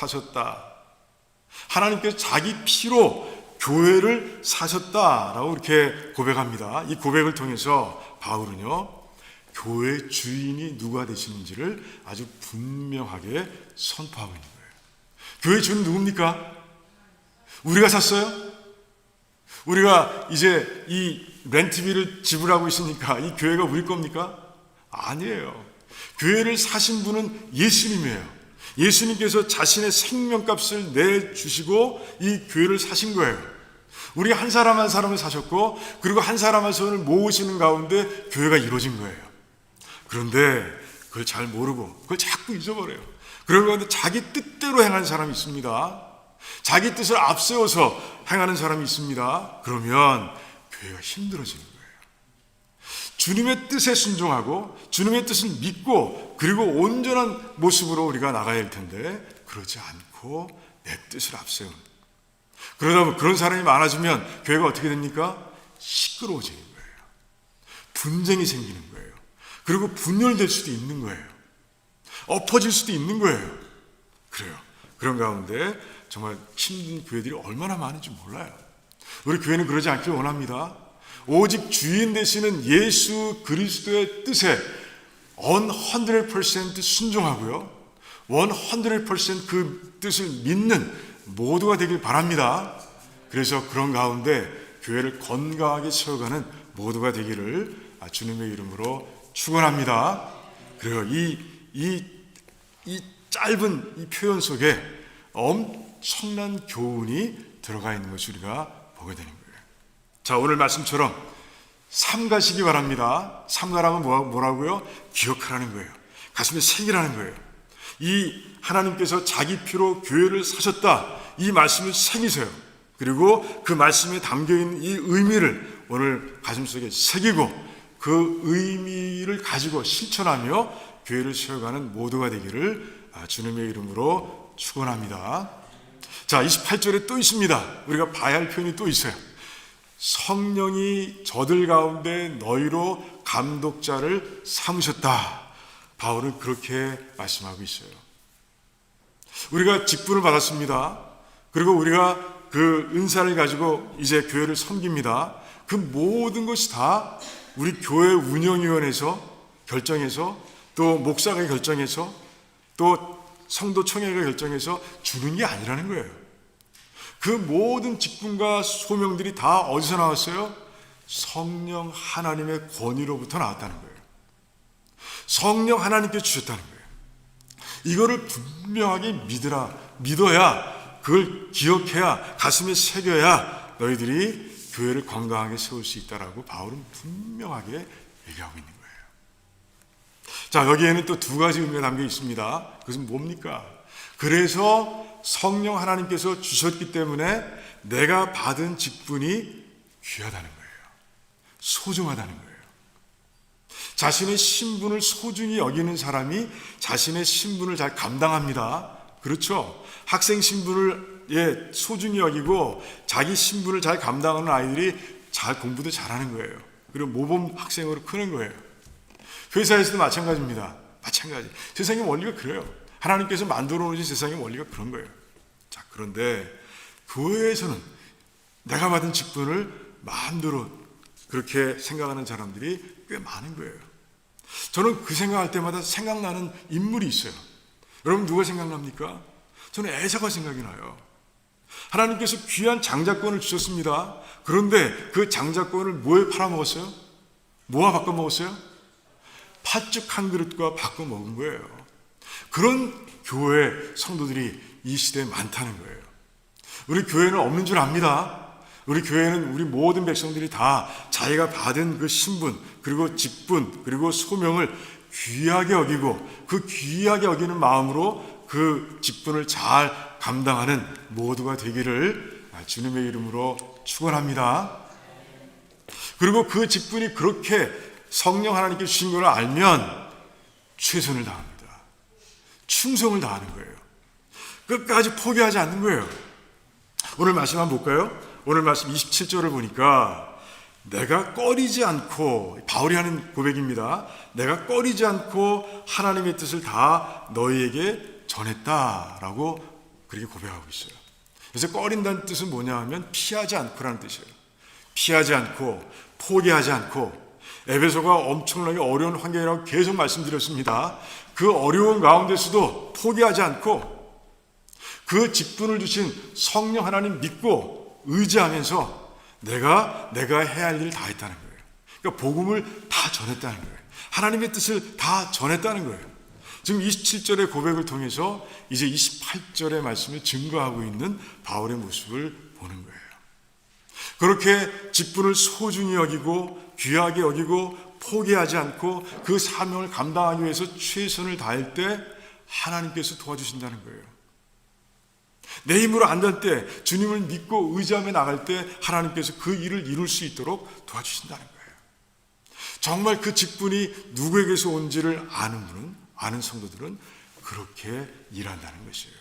하나님께서 자기 피로 교회를 사셨다라고 이렇게 고백합니다. 이 고백을 통해서 바울은요, 교회 주인이 누가 되시는지를 아주 분명하게 선포하고 있는 거예요. 교회 주인은 누굽니까? 우리가 샀어요? 우리가 이제 이 렌트비를 지불하고 있으니까 이 교회가 우리 겁니까? 아니에요. 교회를 사신 분은 예수님이에요. 예수님께서 자신의 생명값을 내주시고 이 교회를 사신 거예요. 우리 한 사람 한 사람을 사셨고, 그리고 한 사람 한 사람을 모으시는 가운데 교회가 이루어진 거예요. 그런데 그걸 잘 모르고 그걸 자꾸 잊어버려요. 그런 가운데 자기 뜻대로 행하는 사람이 있습니다. 자기 뜻을 앞세워서 행하는 사람이 있습니다. 그러면 교회가 힘들어지는 거예요. 주님의 뜻에 순종하고 주님의 뜻을 믿고 그리고 온전한 모습으로 우리가 나가야 할 텐데 그러지 않고 내 뜻을 앞세우는, 그러다 보면 그런 사람이 많아지면 교회가 어떻게 됩니까? 시끄러워지는 거예요. 분쟁이 생기는 거예요. 그리고 분열될 수도 있는 거예요. 엎어질 수도 있는 거예요. 그래요. 그런 가운데 정말 힘든 교회들이 얼마나 많은지 몰라요. 우리 교회는 그러지 않길 원합니다. 오직 주인 되시는 예수 그리스도의 뜻에 100% 순종하고요, 100% 그 뜻을 믿는 모두가 되길 바랍니다. 그래서 그런 가운데 교회를 건강하게 세워가는 모두가 되기를 주님의 이름으로 축원합니다. 그래요. 이 짧은 이 표현 속에 엄청난 교훈이 들어가 있는 것을 우리가 보게 되는 거예요. 자, 오늘 말씀처럼 삼가시기 바랍니다. 삼가라면 뭐라고요? 기억하라는 거예요. 가슴에 새기라는 거예요. 이 하나님께서 자기 피로 교회를 사셨다, 이 말씀을 새기세요. 그리고 그 말씀에 담겨있는 이 의미를 오늘 가슴속에 새기고 그 의미를 가지고 실천하며 교회를 세워가는 모두가 되기를 주님의 이름으로 축원합니다. 자, 28절에 또 있습니다. 우리가 봐야 할 표현이 또 있어요. 성령이 저들 가운데 너희로 감독자를 삼으셨다. 바울은 그렇게 말씀하고 있어요. 우리가 직분을 받았습니다. 그리고 우리가 그 은사를 가지고 이제 교회를 섬깁니다. 그 모든 것이 다 우리 교회 운영위원회에서 결정해서, 또 목사가 결정해서, 또 성도 총회가 결정해서 주는 게 아니라는 거예요. 그 모든 직분과 소명들이 다 어디서 나왔어요? 성령 하나님의 권위로부터 나왔다는 거예요. 성령 하나님께 주셨다는 거예요. 이거를 분명하게 믿어야, 그걸 기억해야, 가슴에 새겨야 너희들이 교회를 건강하게 세울 수 있다라고 바울은 분명하게 얘기하고 있는 거예요. 자, 여기에는 또 두 가지 의미가 담겨 있습니다. 그것은 뭡니까? 그래서 성령 하나님께서 주셨기 때문에 내가 받은 직분이 귀하다는 거예요. 소중하다는 거예요. 자신의 신분을 소중히 여기는 사람이 자신의 신분을 잘 감당합니다. 그렇죠? 학생 신분을 소중히 여기고 자기 신분을 잘 감당하는 아이들이 잘 공부도 잘하는 거예요. 그리고 모범 학생으로 크는 거예요. 회사에서도 마찬가지입니다. 마찬가지. 세상의 원리가 그래요. 하나님께서 만들어 놓으신 세상의 원리가 그런 거예요. 자, 그런데 교회에서는 내가 받은 직분을 마음대로 그렇게 생각하는 사람들이 꽤 많은 거예요. 저는 그 생각할 때마다 생각나는 인물이 있어요. 여러분, 누가 생각납니까? 저는 에사가 생각이 나요. 하나님께서 귀한 장자권을 주셨습니다. 그런데 그 장자권을 뭐에 팔아먹었어요? 뭐와 바꿔먹었어요? 팥죽 한 그릇과 바꿔먹은 거예요. 그런 교회 성도들이 이 시대에 많다는 거예요. 우리 교회는 없는 줄 압니다. 우리 교회는 우리 모든 백성들이 다 자기가 받은 그 신분, 그리고 직분, 그리고 소명을 귀하게 여기고 그 귀하게 여기는 마음으로 그 직분을 잘 감당하는 모두가 되기를 주님의 이름으로 축원합니다. 그리고 그 직분이 그렇게 성령 하나님께 주신 걸 알면 최선을 다합니다. 충성을 다하는 거예요. 끝까지 포기하지 않는 거예요. 오늘 말씀 한번 볼까요? 오늘 말씀 27절을 보니까 내가 꺼리지 않고, 바울이 하는 고백입니다. 내가 꺼리지 않고 하나님의 뜻을 다 너희에게 전했다라고 그렇게 고백하고 있어요. 그래서 꺼린다는 뜻은 뭐냐 하면 피하지 않고라는 뜻이에요. 피하지 않고 포기하지 않고. 에베소가 엄청나게 어려운 환경이라고 계속 말씀드렸습니다. 그 어려운 가운데서도 포기하지 않고 그 직분을 주신 성령 하나님 믿고 의지하면서 내가 해야 할 일을 다 했다는 거예요. 그러니까 복음을 다 전했다는 거예요. 하나님의 뜻을 다 전했다는 거예요. 지금 27절의 고백을 통해서 이제 28절의 말씀을 증거하고 있는 바울의 모습을 보는 거예요. 그렇게 직분을 소중히 여기고 귀하게 여기고 포기하지 않고 그 사명을 감당하기 위해서 최선을 다할 때 하나님께서 도와주신다는 거예요. 내 힘으로 안 될 때, 주님을 믿고 의지하며 나갈 때 하나님께서 그 일을 이룰 수 있도록 도와주신다는 거예요. 정말 그 직분이 누구에게서 온지를 아는 분은, 아는 성도들은 그렇게 일한다는 것이에요.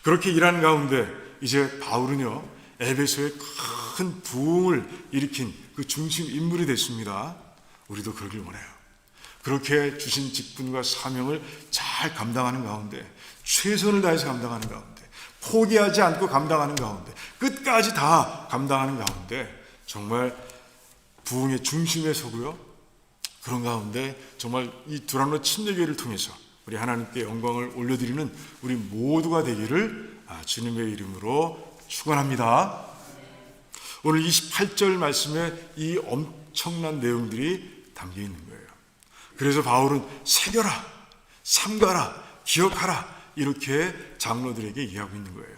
그렇게 일하는 가운데 이제 바울은요, 에베소에 큰 부흥을 일으킨 그 중심 인물이 됐습니다. 우리도 그러길 원해요. 그렇게 주신 직분과 사명을 잘 감당하는 가운데, 최선을 다해서 감당하는 가운데, 포기하지 않고 감당하는 가운데, 끝까지 다 감당하는 가운데 정말 부흥의 중심에 서고요. 그런 가운데 정말 이 두란노 침례교회를 통해서 우리 하나님께 영광을 올려드리는 우리 모두가 되기를 주님의 이름으로 축원합니다. 오늘 28절 말씀에 이 엄청난 내용들이 담겨 있는 거예요. 그래서 바울은 새겨라, 삼가라, 기억하라 이렇게 장로들에게 이야기하고 있는 거예요.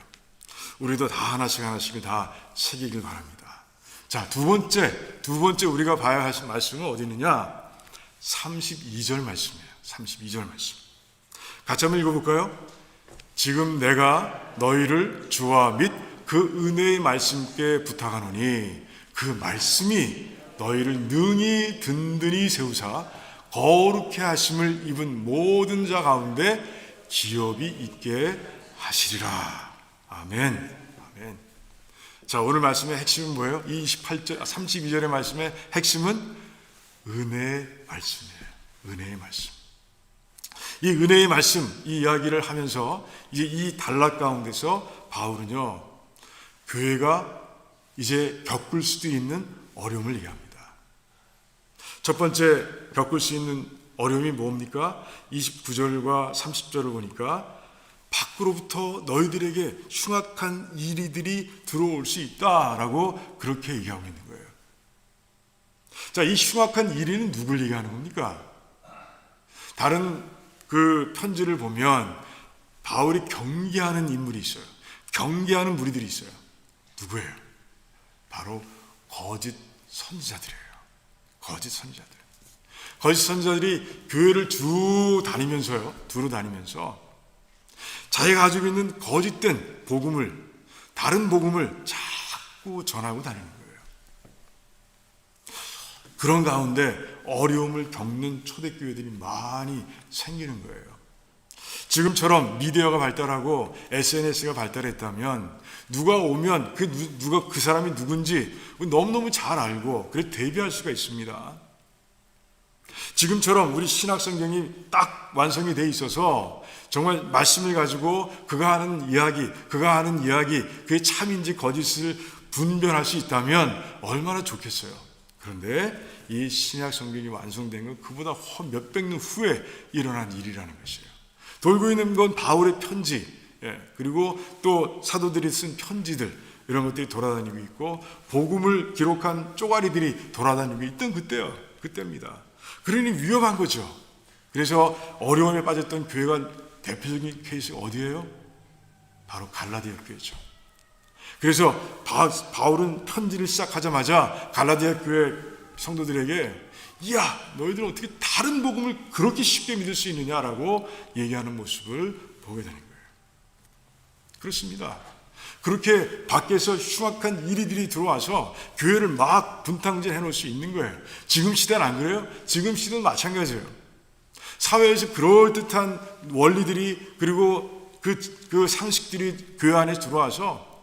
우리도 다 하나씩 다 새기길 바랍니다. 자, 두 번째 우리가 봐야 할 말씀은 어디 있느냐? 32절 말씀이에요. 32절 말씀. 같이 한번 읽어볼까요? 지금 내가 너희를 주와 및 그 은혜의 말씀께 부탁하노니 그 말씀이 너희를 능히 든든히 세우사 거룩해 하심을 입은 모든 자 가운데 기업이 있게 하시리라. 아멘. 아멘. 자, 오늘 말씀의 핵심은 뭐예요? 이 32절의 말씀의 핵심은 은혜의 말씀이에요. 은혜의 말씀. 이 은혜의 말씀, 이 이야기를 하면서 이제 이 단락 가운데서 바울은요, 교회가 이제 겪을 수도 있는 어려움을 얘기합니다. 첫 번째 겪을 수 있는 어려움이 뭡니까? 29절과 30절을 보니까 밖으로부터 너희들에게 흉악한 이리들이 들어올 수 있다라고 그렇게 얘기하고 있는 거예요. 자, 이 흉악한 이리는 누굴 얘기하는 겁니까? 다른 그 편지를 보면 바울이 경계하는 인물이 있어요. 경계하는 무리들이 있어요. 누구예요? 바로 거짓 선지자들이에요. 거짓 선지자들. 거짓 선지자들이 교회를 두루 다니면서 자기가 가지고 있는 거짓된 복음을, 다른 복음을 자꾸 전하고 다니는 거예요. 그런 가운데 어려움을 겪는 초대교회들이 많이 생기는 거예요. 지금처럼 미디어가 발달하고 SNS가 발달했다면 누가 오면 그 사람이 누군지 너무너무 잘 알고 그래 대비할 수가 있습니다. 지금처럼 우리 신학성경이 딱 완성이 돼 있어서 정말 말씀을 가지고 그가 하는 이야기 그게 참인지 거짓을 분별할 수 있다면 얼마나 좋겠어요. 그런데 이 신약성경이 완성된 건 그보다 몇백 년 후에 일어난 일이라는 것이에요. 돌고 있는 건 바울의 편지, 그리고 또 사도들이 쓴 편지들, 이런 것들이 돌아다니고 있고 복음을 기록한 쪼가리들이 돌아다니고 있던 그때입니다. 그러니 위험한 거죠. 그래서 어려움에 빠졌던 교회가 대표적인 케이스가 어디예요? 바로 갈라디아 교회죠. 그래서 바울은 편지를 시작하자마자 갈라디아 교회 성도들에게 이야, 너희들은 어떻게 다른 복음을 그렇게 쉽게 믿을 수 있느냐라고 얘기하는 모습을 보게 되는 거예요. 그렇습니다. 그렇게 밖에서 흉악한 이리들이 들어와서 교회를 막 분탕질해 놓을 수 있는 거예요. 지금 시대는 안 그래요? 지금 시대는 마찬가지예요. 사회에서 그럴듯한 원리들이 그리고 그 상식들이 교회 안에 들어와서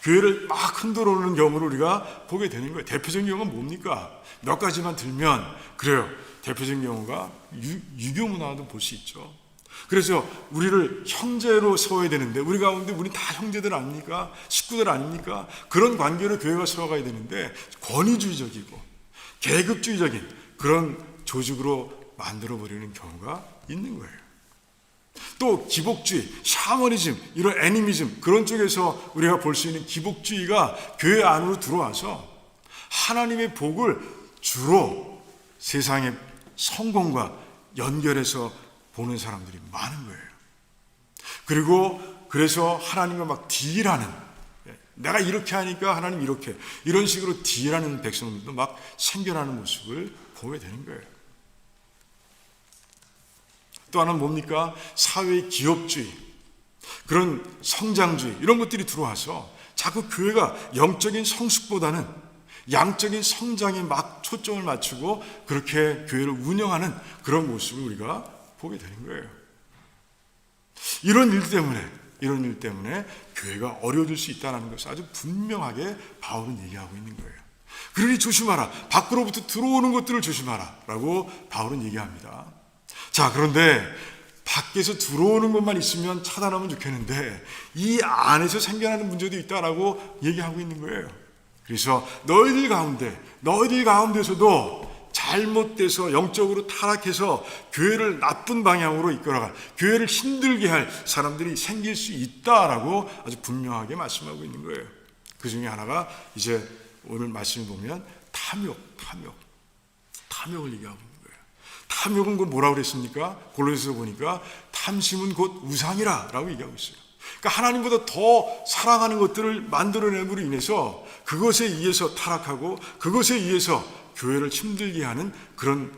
교회를 막 흔들어 놓는 경우를 우리가 보게 되는 거예요. 대표적인 경우가 뭡니까? 몇 가지만 들면 그래요. 대표적인 경우가 유교 문화도 볼 수 있죠. 그래서 우리를 형제로 세워야 되는데 우리 가운데 우리 다 형제들 아닙니까? 식구들 아닙니까? 그런 관계로 교회가 세워가야 되는데 권위주의적이고 계급주의적인 그런 조직으로 만들어버리는 경우가 있는 거예요. 또 기복주의, 샤머니즘, 이런 애니미즘 그런 쪽에서 우리가 볼 수 있는 기복주의가 교회 안으로 들어와서 하나님의 복을 주로 세상의 성공과 연결해서 보는 사람들이 많은 거예요. 그리고 그래서 하나님과 막 딜하는, 내가 이렇게 하니까 하나님 이렇게, 이런 식으로 딜하는 백성들도 막 생겨나는 모습을 보게 되는 거예요. 또 하나는 뭡니까? 사회의 기업주의, 그런 성장주의 이런 것들이 들어와서 자꾸 교회가 영적인 성숙보다는 양적인 성장에 막 초점을 맞추고 그렇게 교회를 운영하는 그런 모습을 우리가 보게 되는 거예요. 이런 일 때문에 교회가 어려워질 수 있다는 것을 아주 분명하게 바울은 얘기하고 있는 거예요. 그러니 조심하라. 밖으로부터 들어오는 것들을 조심하라 라고 바울은 얘기합니다. 자, 그런데 밖에서 들어오는 것만 있으면 차단하면 좋겠는데 이 안에서 생겨나는 문제도 있다라고 얘기하고 있는 거예요. 그래서 너희들 가운데서도 잘못돼서 영적으로 타락해서 교회를 나쁜 방향으로 이끌어갈, 교회를 힘들게 할 사람들이 생길 수 있다라고 아주 분명하게 말씀하고 있는 거예요. 그 중에 하나가 이제 오늘 말씀을 보면 탐욕을 얘기하고 있는 거예요. 탐욕은 그 뭐라고 그랬습니까? 골로새서 보니까 탐심은 곧 우상이라 라고 얘기하고 있어요. 그러니까 하나님보다 더 사랑하는 것들을 만들어냄으로 인해서 그것에 의해서 타락하고 그것에 의해서 교회를 힘들게 하는 그런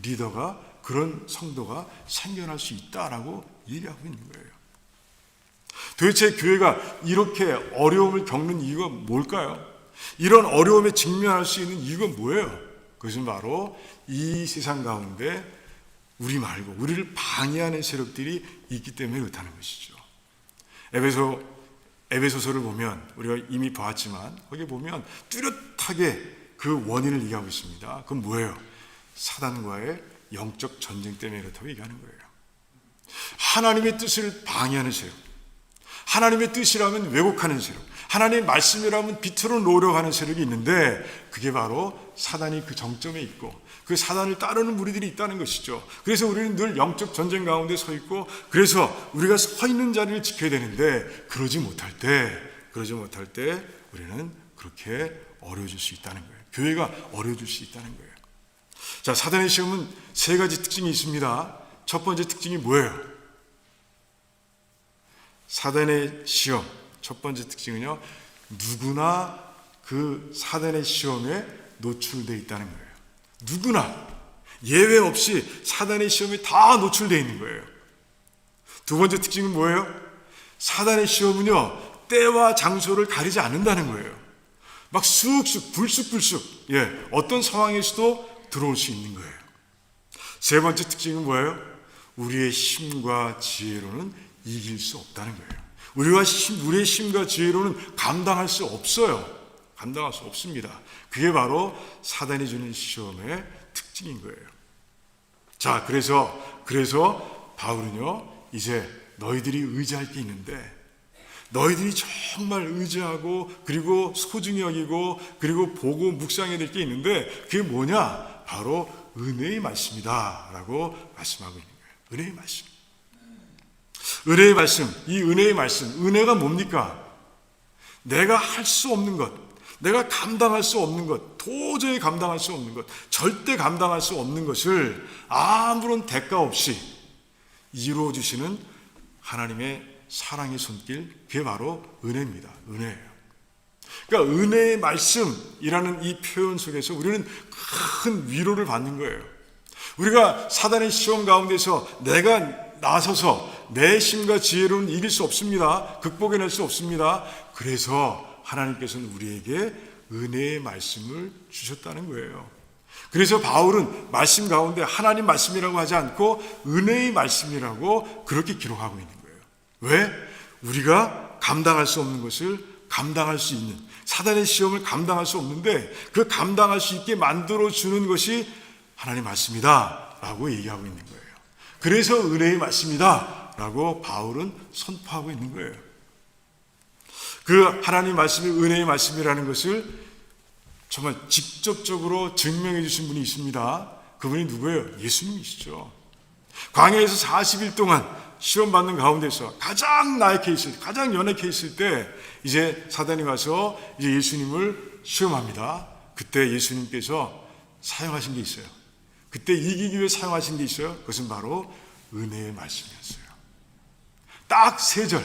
리더가, 그런 성도가 생겨날 수 있다라고 얘기하고 있는 거예요. 도대체 교회가 이렇게 어려움을 겪는 이유가 뭘까요? 이런 어려움에 직면할 수 있는 이유가 뭐예요? 그것은 바로 이 세상 가운데 우리 말고 우리를 방해하는 세력들이 있기 때문에 그렇다는 것이죠. 에베소서를 보면 우리가 이미 봤지만 거기에 보면 뚜렷하게 그 원인을 얘기하고 있습니다. 그건 뭐예요? 사단과의 영적 전쟁 때문에 그렇다고 얘기하는 거예요. 하나님의 뜻을 방해하는 세력, 하나님의 뜻이라면 왜곡하는 세력, 하나님의 말씀이라면 빛으로 노력하는 세력이 있는데 그게 바로 사단이 그 정점에 있고 그 사단을 따르는 무리들이 있다는 것이죠. 그래서 우리는 늘 영적 전쟁 가운데 서 있고 그래서 우리가 서 있는 자리를 지켜야 되는데 그러지 못할 때 우리는 그렇게 어려워질 수 있다는 거예요. 교회가 어려워질 수 있다는 거예요. 자, 사단의 시험은 세 가지 특징이 있습니다. 첫 번째 특징이 뭐예요? 사단의 시험 첫 번째 특징은요, 누구나 그 사단의 시험에 노출되어 있다는 거예요. 누구나 예외 없이 사단의 시험에 다 노출되어 있는 거예요. 두 번째 특징은 뭐예요? 사단의 시험은요, 때와 장소를 가리지 않는다는 거예요. 막 쑥쑥 불쑥불쑥 어떤 상황에서도 들어올 수 있는 거예요. 세 번째 특징은 뭐예요? 우리의 힘과 지혜로는 이길 수 없다는 거예요. 우리의 힘과 지혜로는 감당할 수 없어요. 감당할 수 없습니다. 그게 바로 사단이 주는 시험의 특징인 거예요. 자, 그래서 바울은요, 이제 너희들이 의지할 게 있는데 너희들이 정말 의지하고 그리고 소중히 여기고 그리고 보고 묵상해야 될 게 있는데 그게 뭐냐? 바로 은혜의 말씀이다 라고 말씀하고 있는 거예요. 은혜의 말씀. 은혜의 말씀, 이 은혜의 말씀, 은혜가 뭡니까? 내가 할 수 없는 것, 내가 감당할 수 없는 것, 도저히 감당할 수 없는 것, 절대 감당할 수 없는 것을 아무런 대가 없이 이루어 주시는 하나님의 사랑의 손길, 그게 바로 은혜입니다. 은혜예요. 그러니까 은혜의 말씀이라는 이 표현 속에서 우리는 큰 위로를 받는 거예요. 우리가 사단의 시험 가운데서 내가 나서서 내 힘과 지혜로는 이길 수 없습니다. 극복해낼 수 없습니다. 그래서 하나님께서는 우리에게 은혜의 말씀을 주셨다는 거예요. 그래서 바울은 말씀 가운데 하나님 말씀이라고 하지 않고 은혜의 말씀이라고 그렇게 기록하고 있는 거예요. 왜? 우리가 감당할 수 없는 것을 감당할 수 있는, 사단의 시험을 감당할 수 없는데 그 감당할 수 있게 만들어주는 것이 하나님 말씀이다 라고 얘기하고 있는 거예요. 그래서 은혜의 말씀이다 라고 바울은 선포하고 있는 거예요. 그 하나님 말씀이 은혜의 말씀이라는 것을 정말 직접적으로 증명해 주신 분이 있습니다. 그분이 누구예요? 예수님이시죠. 광야에서 40일 동안 시험받는 가운데서 가장 나약해 있을 때, 가장 연약해 있을 때 이제 사단이 와서 이제 예수님을 시험합니다. 그때 예수님께서 사용하신 게 있어요. 그때 이기기 위해 사용하신 게 있어요. 그것은 바로 은혜의 말씀이었어요. 딱 3절,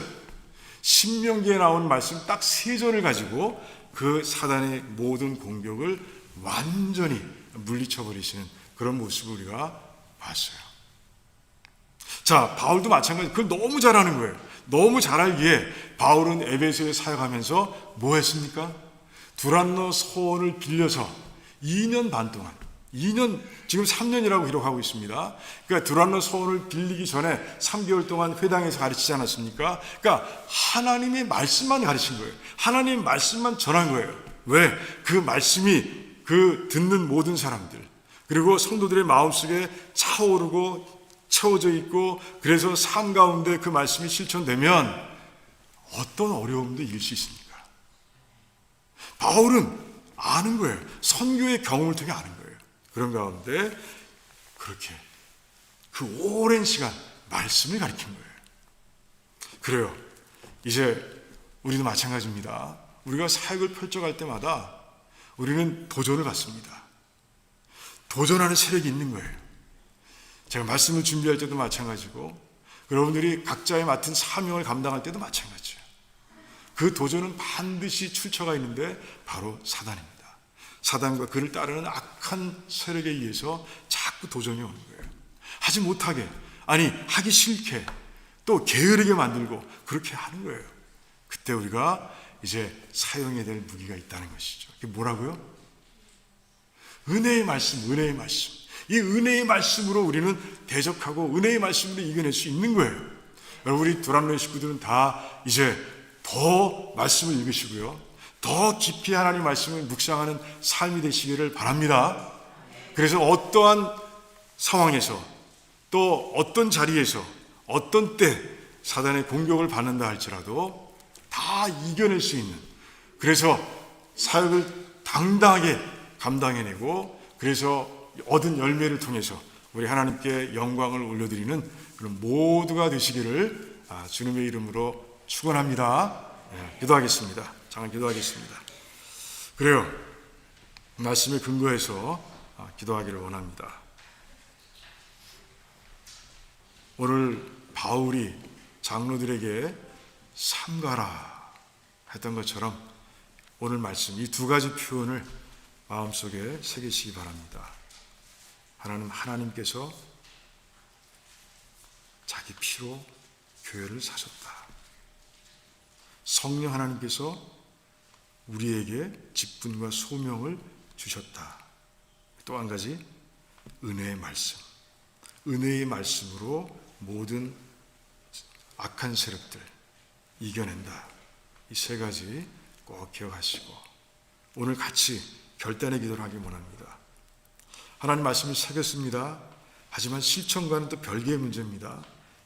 신명기에 나온 말씀 딱 3절을 가지고 그 사단의 모든 공격을 완전히 물리쳐버리시는 그런 모습을 우리가 봤어요. 자, 바울도 마찬가지. 그걸 너무 잘하는 거예요. 너무 잘하기에 바울은 에베소에 사역하면서 뭐 했습니까? 두란노 소원을 빌려서 2년 반 동안, 2년, 지금 3년이라고 기록하고 있습니다. 그러니까 두란노 소원을 빌리기 전에 3개월 동안 회당에서 가르치지 않았습니까? 그러니까 하나님의 말씀만 가르친 거예요. 하나님의 말씀만 전한 거예요. 왜? 그 말씀이 그 듣는 모든 사람들, 그리고 성도들의 마음속에 차오르고 채워져 있고, 그래서 삶 가운데 그 말씀이 실천되면 어떤 어려움도 이길 수 있습니까? 바울은 아는 거예요. 선교의 경험을 통해 아는 거예요. 그런 가운데 그렇게 그 오랜 시간 말씀을 가르친 거예요. 그래요. 이제 우리도 마찬가지입니다. 우리가 사역을 펼쳐갈 때마다 우리는 도전을 받습니다. 도전하는 세력이 있는 거예요. 제가 말씀을 준비할 때도 마찬가지고, 여러분들이 각자의 맡은 사명을 감당할 때도 마찬가지예요. 그 도전은 반드시 출처가 있는데 바로 사단입니다. 사단과 그를 따르는 악한 세력에 의해서 자꾸 도전이 오는 거예요. 하지 못하게, 아니 하기 싫게, 또 게으르게 만들고 그렇게 하는 거예요. 그때 우리가 이제 사용해야 될 무기가 있다는 것이죠. 그게 뭐라고요? 은혜의 말씀, 은혜의 말씀. 이 은혜의 말씀으로 우리는 대적하고 은혜의 말씀으로 이겨낼 수 있는 거예요. 여러분, 우리 두란노의 식구들은 다 이제 더 말씀을 읽으시고요, 더 깊이 하나님 말씀을 묵상하는 삶이 되시기를 바랍니다. 그래서 어떠한 상황에서, 또 어떤 자리에서, 어떤 때 사단의 공격을 받는다 할지라도 다 이겨낼 수 있는, 그래서 사역을 당당하게 감당해내고, 그래서 얻은 열매를 통해서 우리 하나님께 영광을 올려드리는 그런 모두가 되시기를 주님의 이름으로 축원합니다. 기도하겠습니다. 잠깐 기도하겠습니다. 그래요. 말씀에 근거해서 기도하기를 원합니다. 오늘 바울이 장로들에게 삼가라 했던 것처럼 오늘 말씀, 이 2가지 표현을 마음속에 새기시기 바랍니다. 하나는 하나님께서 자기 피로 교회를 사셨다. 성령 하나님께서 우리에게 직분과 소명을 주셨다. 또 한 가지, 은혜의 말씀. 은혜의 말씀으로 모든 악한 세력들 이겨낸다. 이 3가지 꼭 기억하시고 오늘 같이 결단의 기도를 하기 원합니다. 하나님 말씀을 새겼습니다. 하지만 실천과는 또 별개의 문제입니다.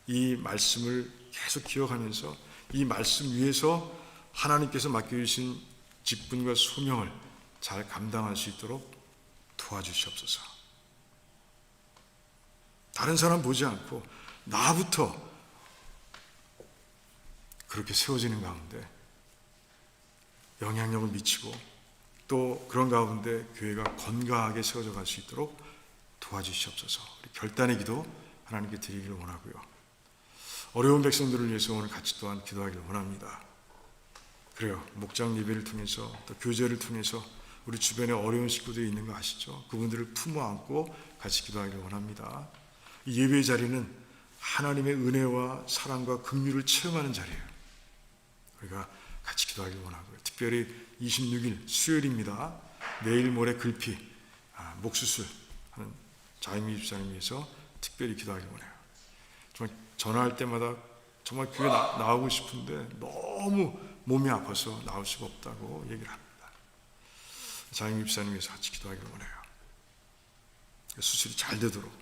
이 말씀을 계속 기억하면서 이 말씀 위에서 하나님께서 맡겨주신 직분과 소명을 잘 감당할 수 있도록 도와주시옵소서. 다른 사람 보지 않고 나부터 그렇게 세워지는 가운데 영향력을 미치고, 또 그런 가운데 교회가 건강하게 세워져 갈 수 있도록 도와주시옵소서. 우리 결단의 기도 하나님께 드리기를 원하고요. 어려운 백성들을 위해서 오늘 같이 또한 기도하기를 원합니다. 그래요. 목장 예배를 통해서 또 교제를 통해서 우리 주변에 어려운 식구들이 있는 거 아시죠? 그분들을 품어 안고 같이 기도하기를 원합니다. 이 예배의 자리는 하나님의 은혜와 사랑과 긍휼을 체험하는 자리예요. 우리가 같이 기도하기를 원하고요. 특별히 26일 수요일입니다. 내일 모레 글피 목수술 하는 자유미 집사님 위해서 특별히 기도하기를 원해요. 정말 전화할 때마다 정말 교회 나오고 싶은데 너무 몸이 아파서 나올 수가 없다고 얘기를 합니다. 자유미 집사님 위해서 같이 기도하기를 원해요. 수술이 잘 되도록.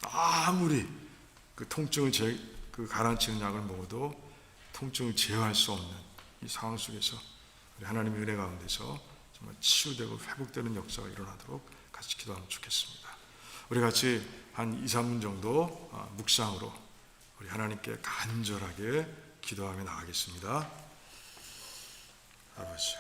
아무리 그 통증을 가라앉히는 약을 먹어도 통증을 제어할 수 없는 이 상황 속에서 우리 하나님의 은혜 가운데서 정말 치유되고 회복되는 역사가 일어나도록 같이 기도하면 좋겠습니다. 우리 같이 한 2, 3분 정도 묵상으로 우리 하나님께 간절하게 기도하며 나가겠습니다. 아버지,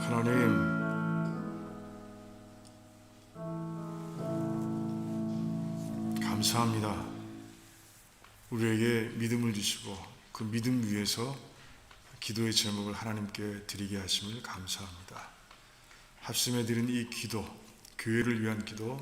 하나님, 감사합니다. 우리에게 믿음을 주시고 그 믿음 위에서 기도의 제목을 하나님께 드리게 하심을 감사합니다. 합심해 드린 이 기도, 교회를 위한 기도,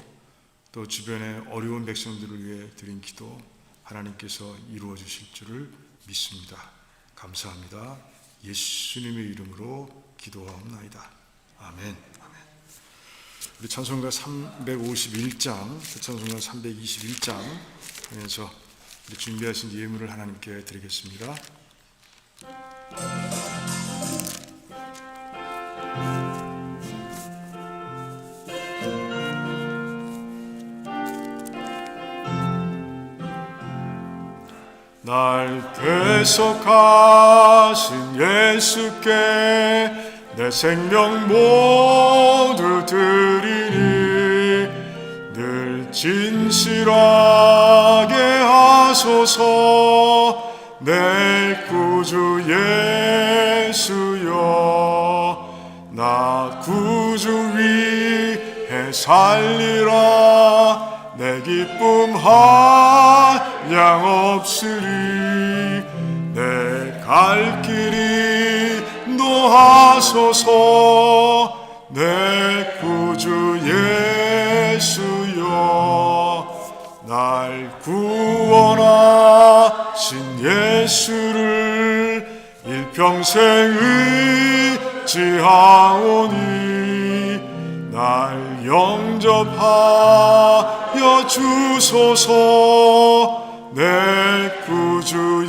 또 주변의 어려운 백성들을 위해 드린 기도, 하나님께서 이루어 주실 줄을 믿습니다. 감사합니다. 예수님의 이름으로 기도하옵나이다. 아멘. 우리 찬송가 351장, 찬송가 321장 하면서 준비하신 예물을 하나님께 드리겠습니다. 날 대속하신 예수께 내 생명 모두 드리니 늘 진실하게 하소서. 내 구주 예수여, 나 구주 위해 살리라. 내 기쁨 한량없으리. 내 갈 길이 인도하소서. 내 구주 예수여, 날 구원하신 예수를 일평생 의지하오니 날 영접하여 주소서. 내 구주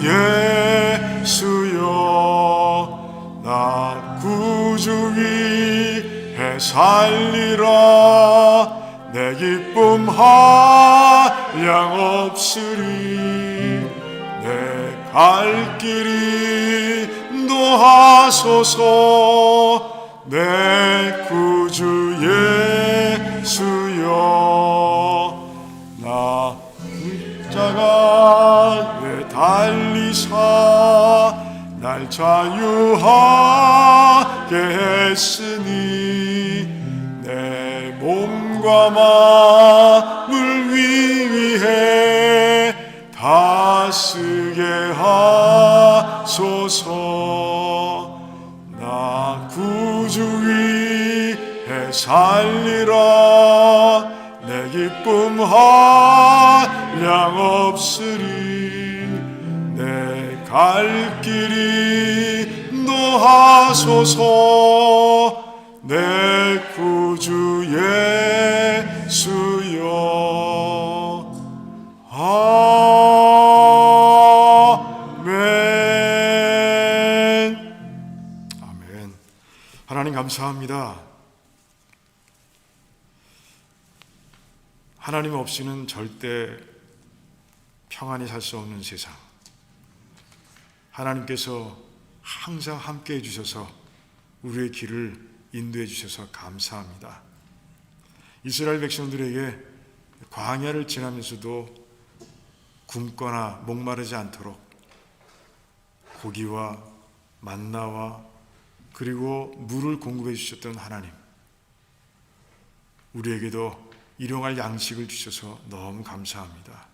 예수여, 나 구주 위해 살리라. 내 기쁨 한량없으리. 내 갈 길이 인도하소서. 내 구주 예수여, 나 십자가에 달리사 날 자유하게 했으니 내 몸과 마음을 위해 다스게 하소서. 나 구주 위해 살리라. 내 기쁨 한량없으리. 내 갈 길이 인도하소서. 내 구주 예수여. 아멘. 아멘. 하나님 감사합니다. 하나님 없이는 절대 평안히 살 수 없는 세상, 하나님께서 항상 함께 해주셔서 우리의 길을 인도해 주셔서 감사합니다. 이스라엘 백성들에게 광야를 지나면서도 굶거나 목마르지 않도록 고기와 만나와 그리고 물을 공급해 주셨던 하나님, 우리에게도 일용할 양식을 주셔서 너무 감사합니다.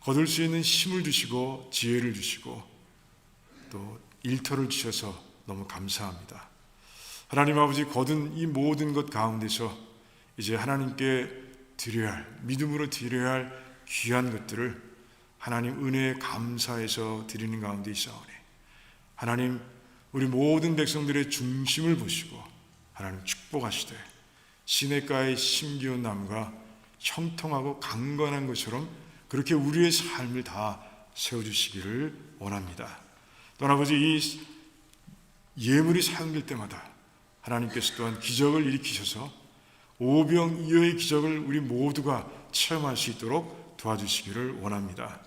거둘 수 있는 힘을 주시고 지혜를 주시고 또 일터를 주셔서 너무 감사합니다. 하나님 아버지, 거둔 이 모든 것 가운데서 이제 하나님께 드려야 할, 믿음으로 드려야 할 귀한 것들을 하나님 은혜에 감사해서 드리는 가운데 있사오니 하나님, 우리 모든 백성들의 중심을 보시고 하나님 축복하시되 시냇가의 심기운 나무가 형통하고 강건한 것처럼 그렇게 우리의 삶을 다 세워주시기를 원합니다. 또 아버지, 이 예물이 사용될 때마다 하나님께서 또한 기적을 일으키셔서 오병이어의 기적을 우리 모두가 체험할 수 있도록 도와주시기를 원합니다.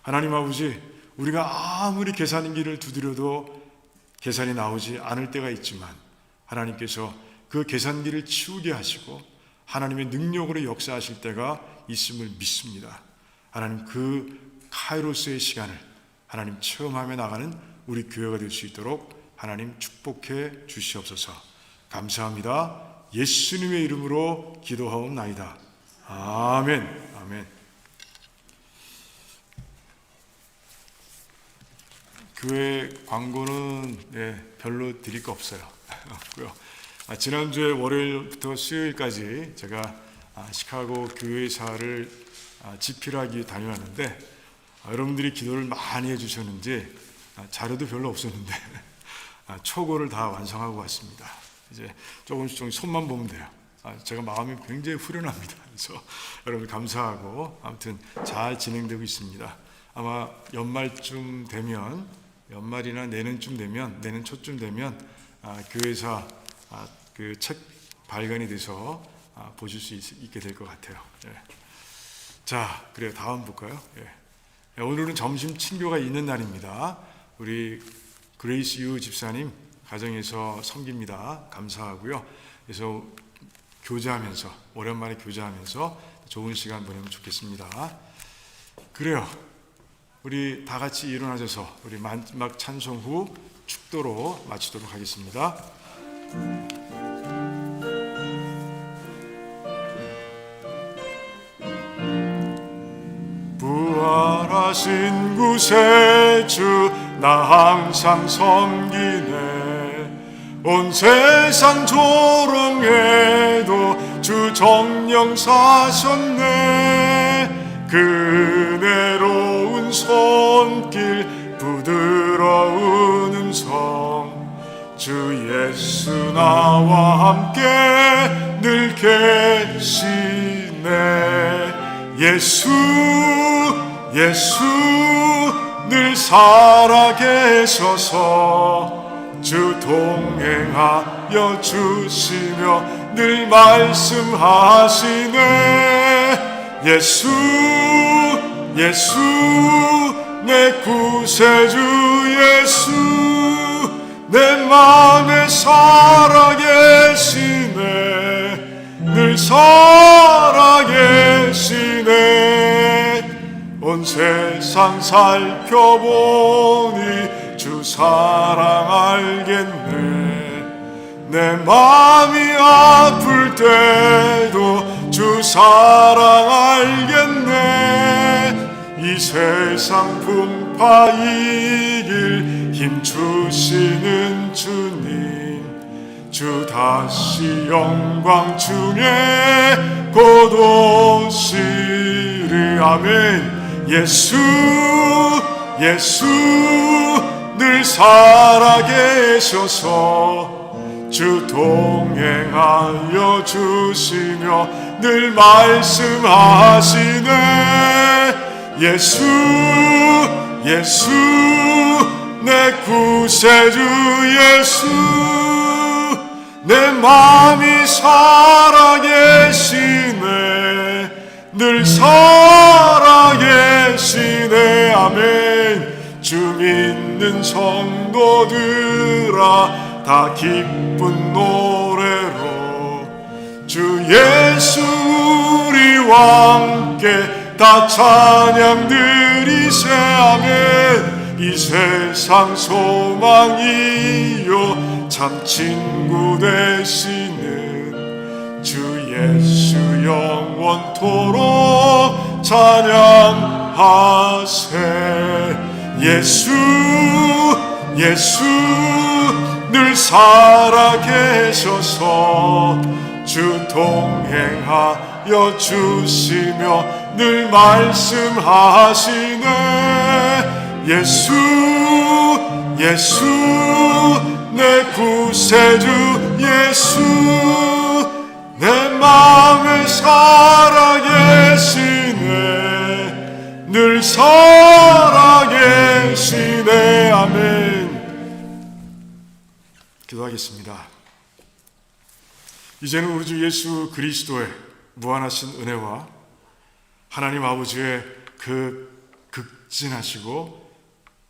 하나님 아버지, 우리가 아무리 계산기를 두드려도 계산이 나오지 않을 때가 있지만 하나님께서 그 계산기를 치우게 하시고 하나님의 능력으로 역사하실 때가 있음을 믿습니다. 하나님, 그 카이로스의 시간을 하나님 체험하며 나가는 우리 교회가 될 수 있도록 하나님 축복해 주시옵소서. 감사합니다. 예수님의 이름으로 기도하옵나이다. 아멘. 아멘. 교회 광고는 별로 드릴 거 없어요. 없고요. 지난주에 월요일부터 수요일까지 제가 시카고 교회사를 집필하기 다녀왔는데 여러분들이 기도를 많이 해주셨는지 자료도 별로 없었는데 초고를 다 완성하고 왔습니다. 이제 조금씩 손만 보면 돼요. 제가 마음이 굉장히 후련합니다. 그래서 여러분 감사하고 아무튼 잘 진행되고 있습니다. 아마 연말쯤 되면, 연말이나 내년쯤 되면, 내년 초쯤 되면 교회사 그 책 발간이 돼서 보실 수 있게 될 것 같아요. 자, 그래요. 다음 볼까요? 오늘은 점심 친교가 있는 날입니다. 우리 그레이스 유 집사님 가정에서 섬깁니다. 감사하고요. 그래서 교제하면서, 오랜만에 교제하면서 좋은 시간 보내면 좋겠습니다. 그래요. 우리 다 같이 일어나셔서 우리 마지막 찬송 후 축도로 마치도록 하겠습니다. 하신 구세주 나 항상 섬기네. 온 세상 조롱해도 주 정령 사셨네. 그네로운 손길 부드러운 음성 주 예수 나와 함께 늘 계시네. 예수 늘 살아계셔서 주 동행하여 주시며 늘 말씀하시네. 예수 내 구세주 예수 내 맘에 살아계시네. 늘 살아계시네. 온 세상 살펴보니 주 사랑 알겠네. 내 맘이 아플 때도 주 사랑 알겠네. 이 세상 풍파 이길 힘 주시는 주님 주 다시 영광 중에 곧 오시리. 아멘. 예수 늘 살아계셔서 주 동행하여 주시며 늘 말씀하시네. 예수 내 구세주 예수 내 마음이 살아계시네. 늘 살아계시네. 아멘. 주 믿는 성도들아 다 기쁜 노래로 주 예수 우리와 함께 다 찬양 드리세. 아멘. 이 세상 소망이요 참 친구 되시는 주 예수 영원토록 찬양하세. 예수 늘 살아계셔서 주 동행하여 주시며 늘 말씀하시네. 예수 내 구세주 예수 내 마음에 살아계시네. 늘 살아계시네. 아멘. 기도하겠습니다. 이제는 우리 주 예수 그리스도의 무한하신 은혜와 하나님 아버지의 그 극진하시고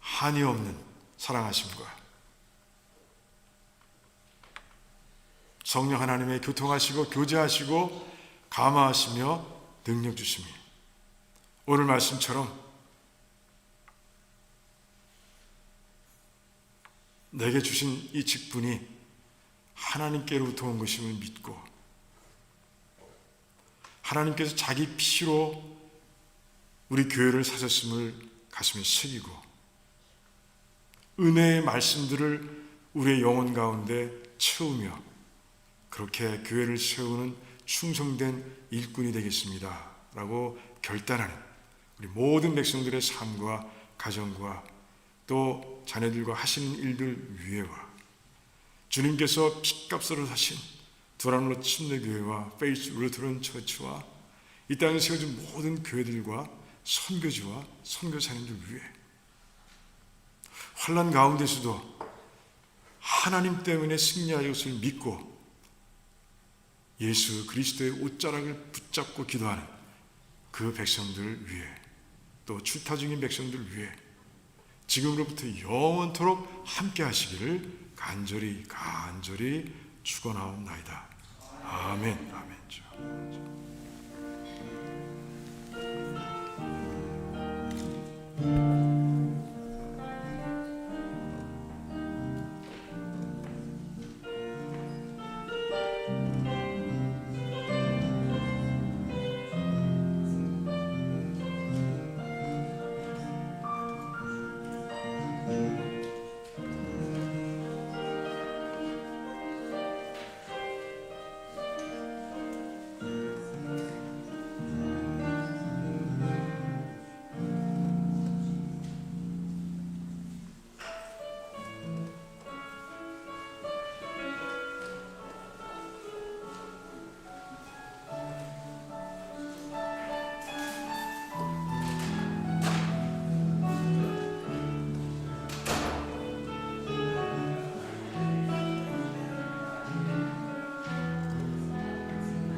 한이 없는 사랑하심과 성령 하나님의 교통하시고 교제하시고 감화하시며 능력 주심이 오늘 말씀처럼 내게 주신 이 직분이 하나님께로부터 온 것임을 믿고 하나님께서 자기 피로 우리 교회를 사셨음을 가슴에 새기고 은혜의 말씀들을 우리의 영혼 가운데 채우며 그렇게 교회를 세우는 충성된 일꾼이 되겠습니다 라고 결단하는 우리 모든 백성들의 삶과 가정과 또 자녀들과 하시는 일들 위에와 주님께서 핏값으로 사신 두란노 침례교회와 페이스 루터런 처치와 이 땅에 세워진 모든 교회들과 선교지와 선교사님들 위해 환난 가운데서도 하나님 때문에 승리할 것을 믿고 예수 그리스도의 옷자락을 붙잡고 기도하는 그 백성들을 위해 또 출타 중인 백성들을 위해 지금으로부터 영원토록 함께 하시기를 간절히 축원하옵나이다. 아멘. 아멘.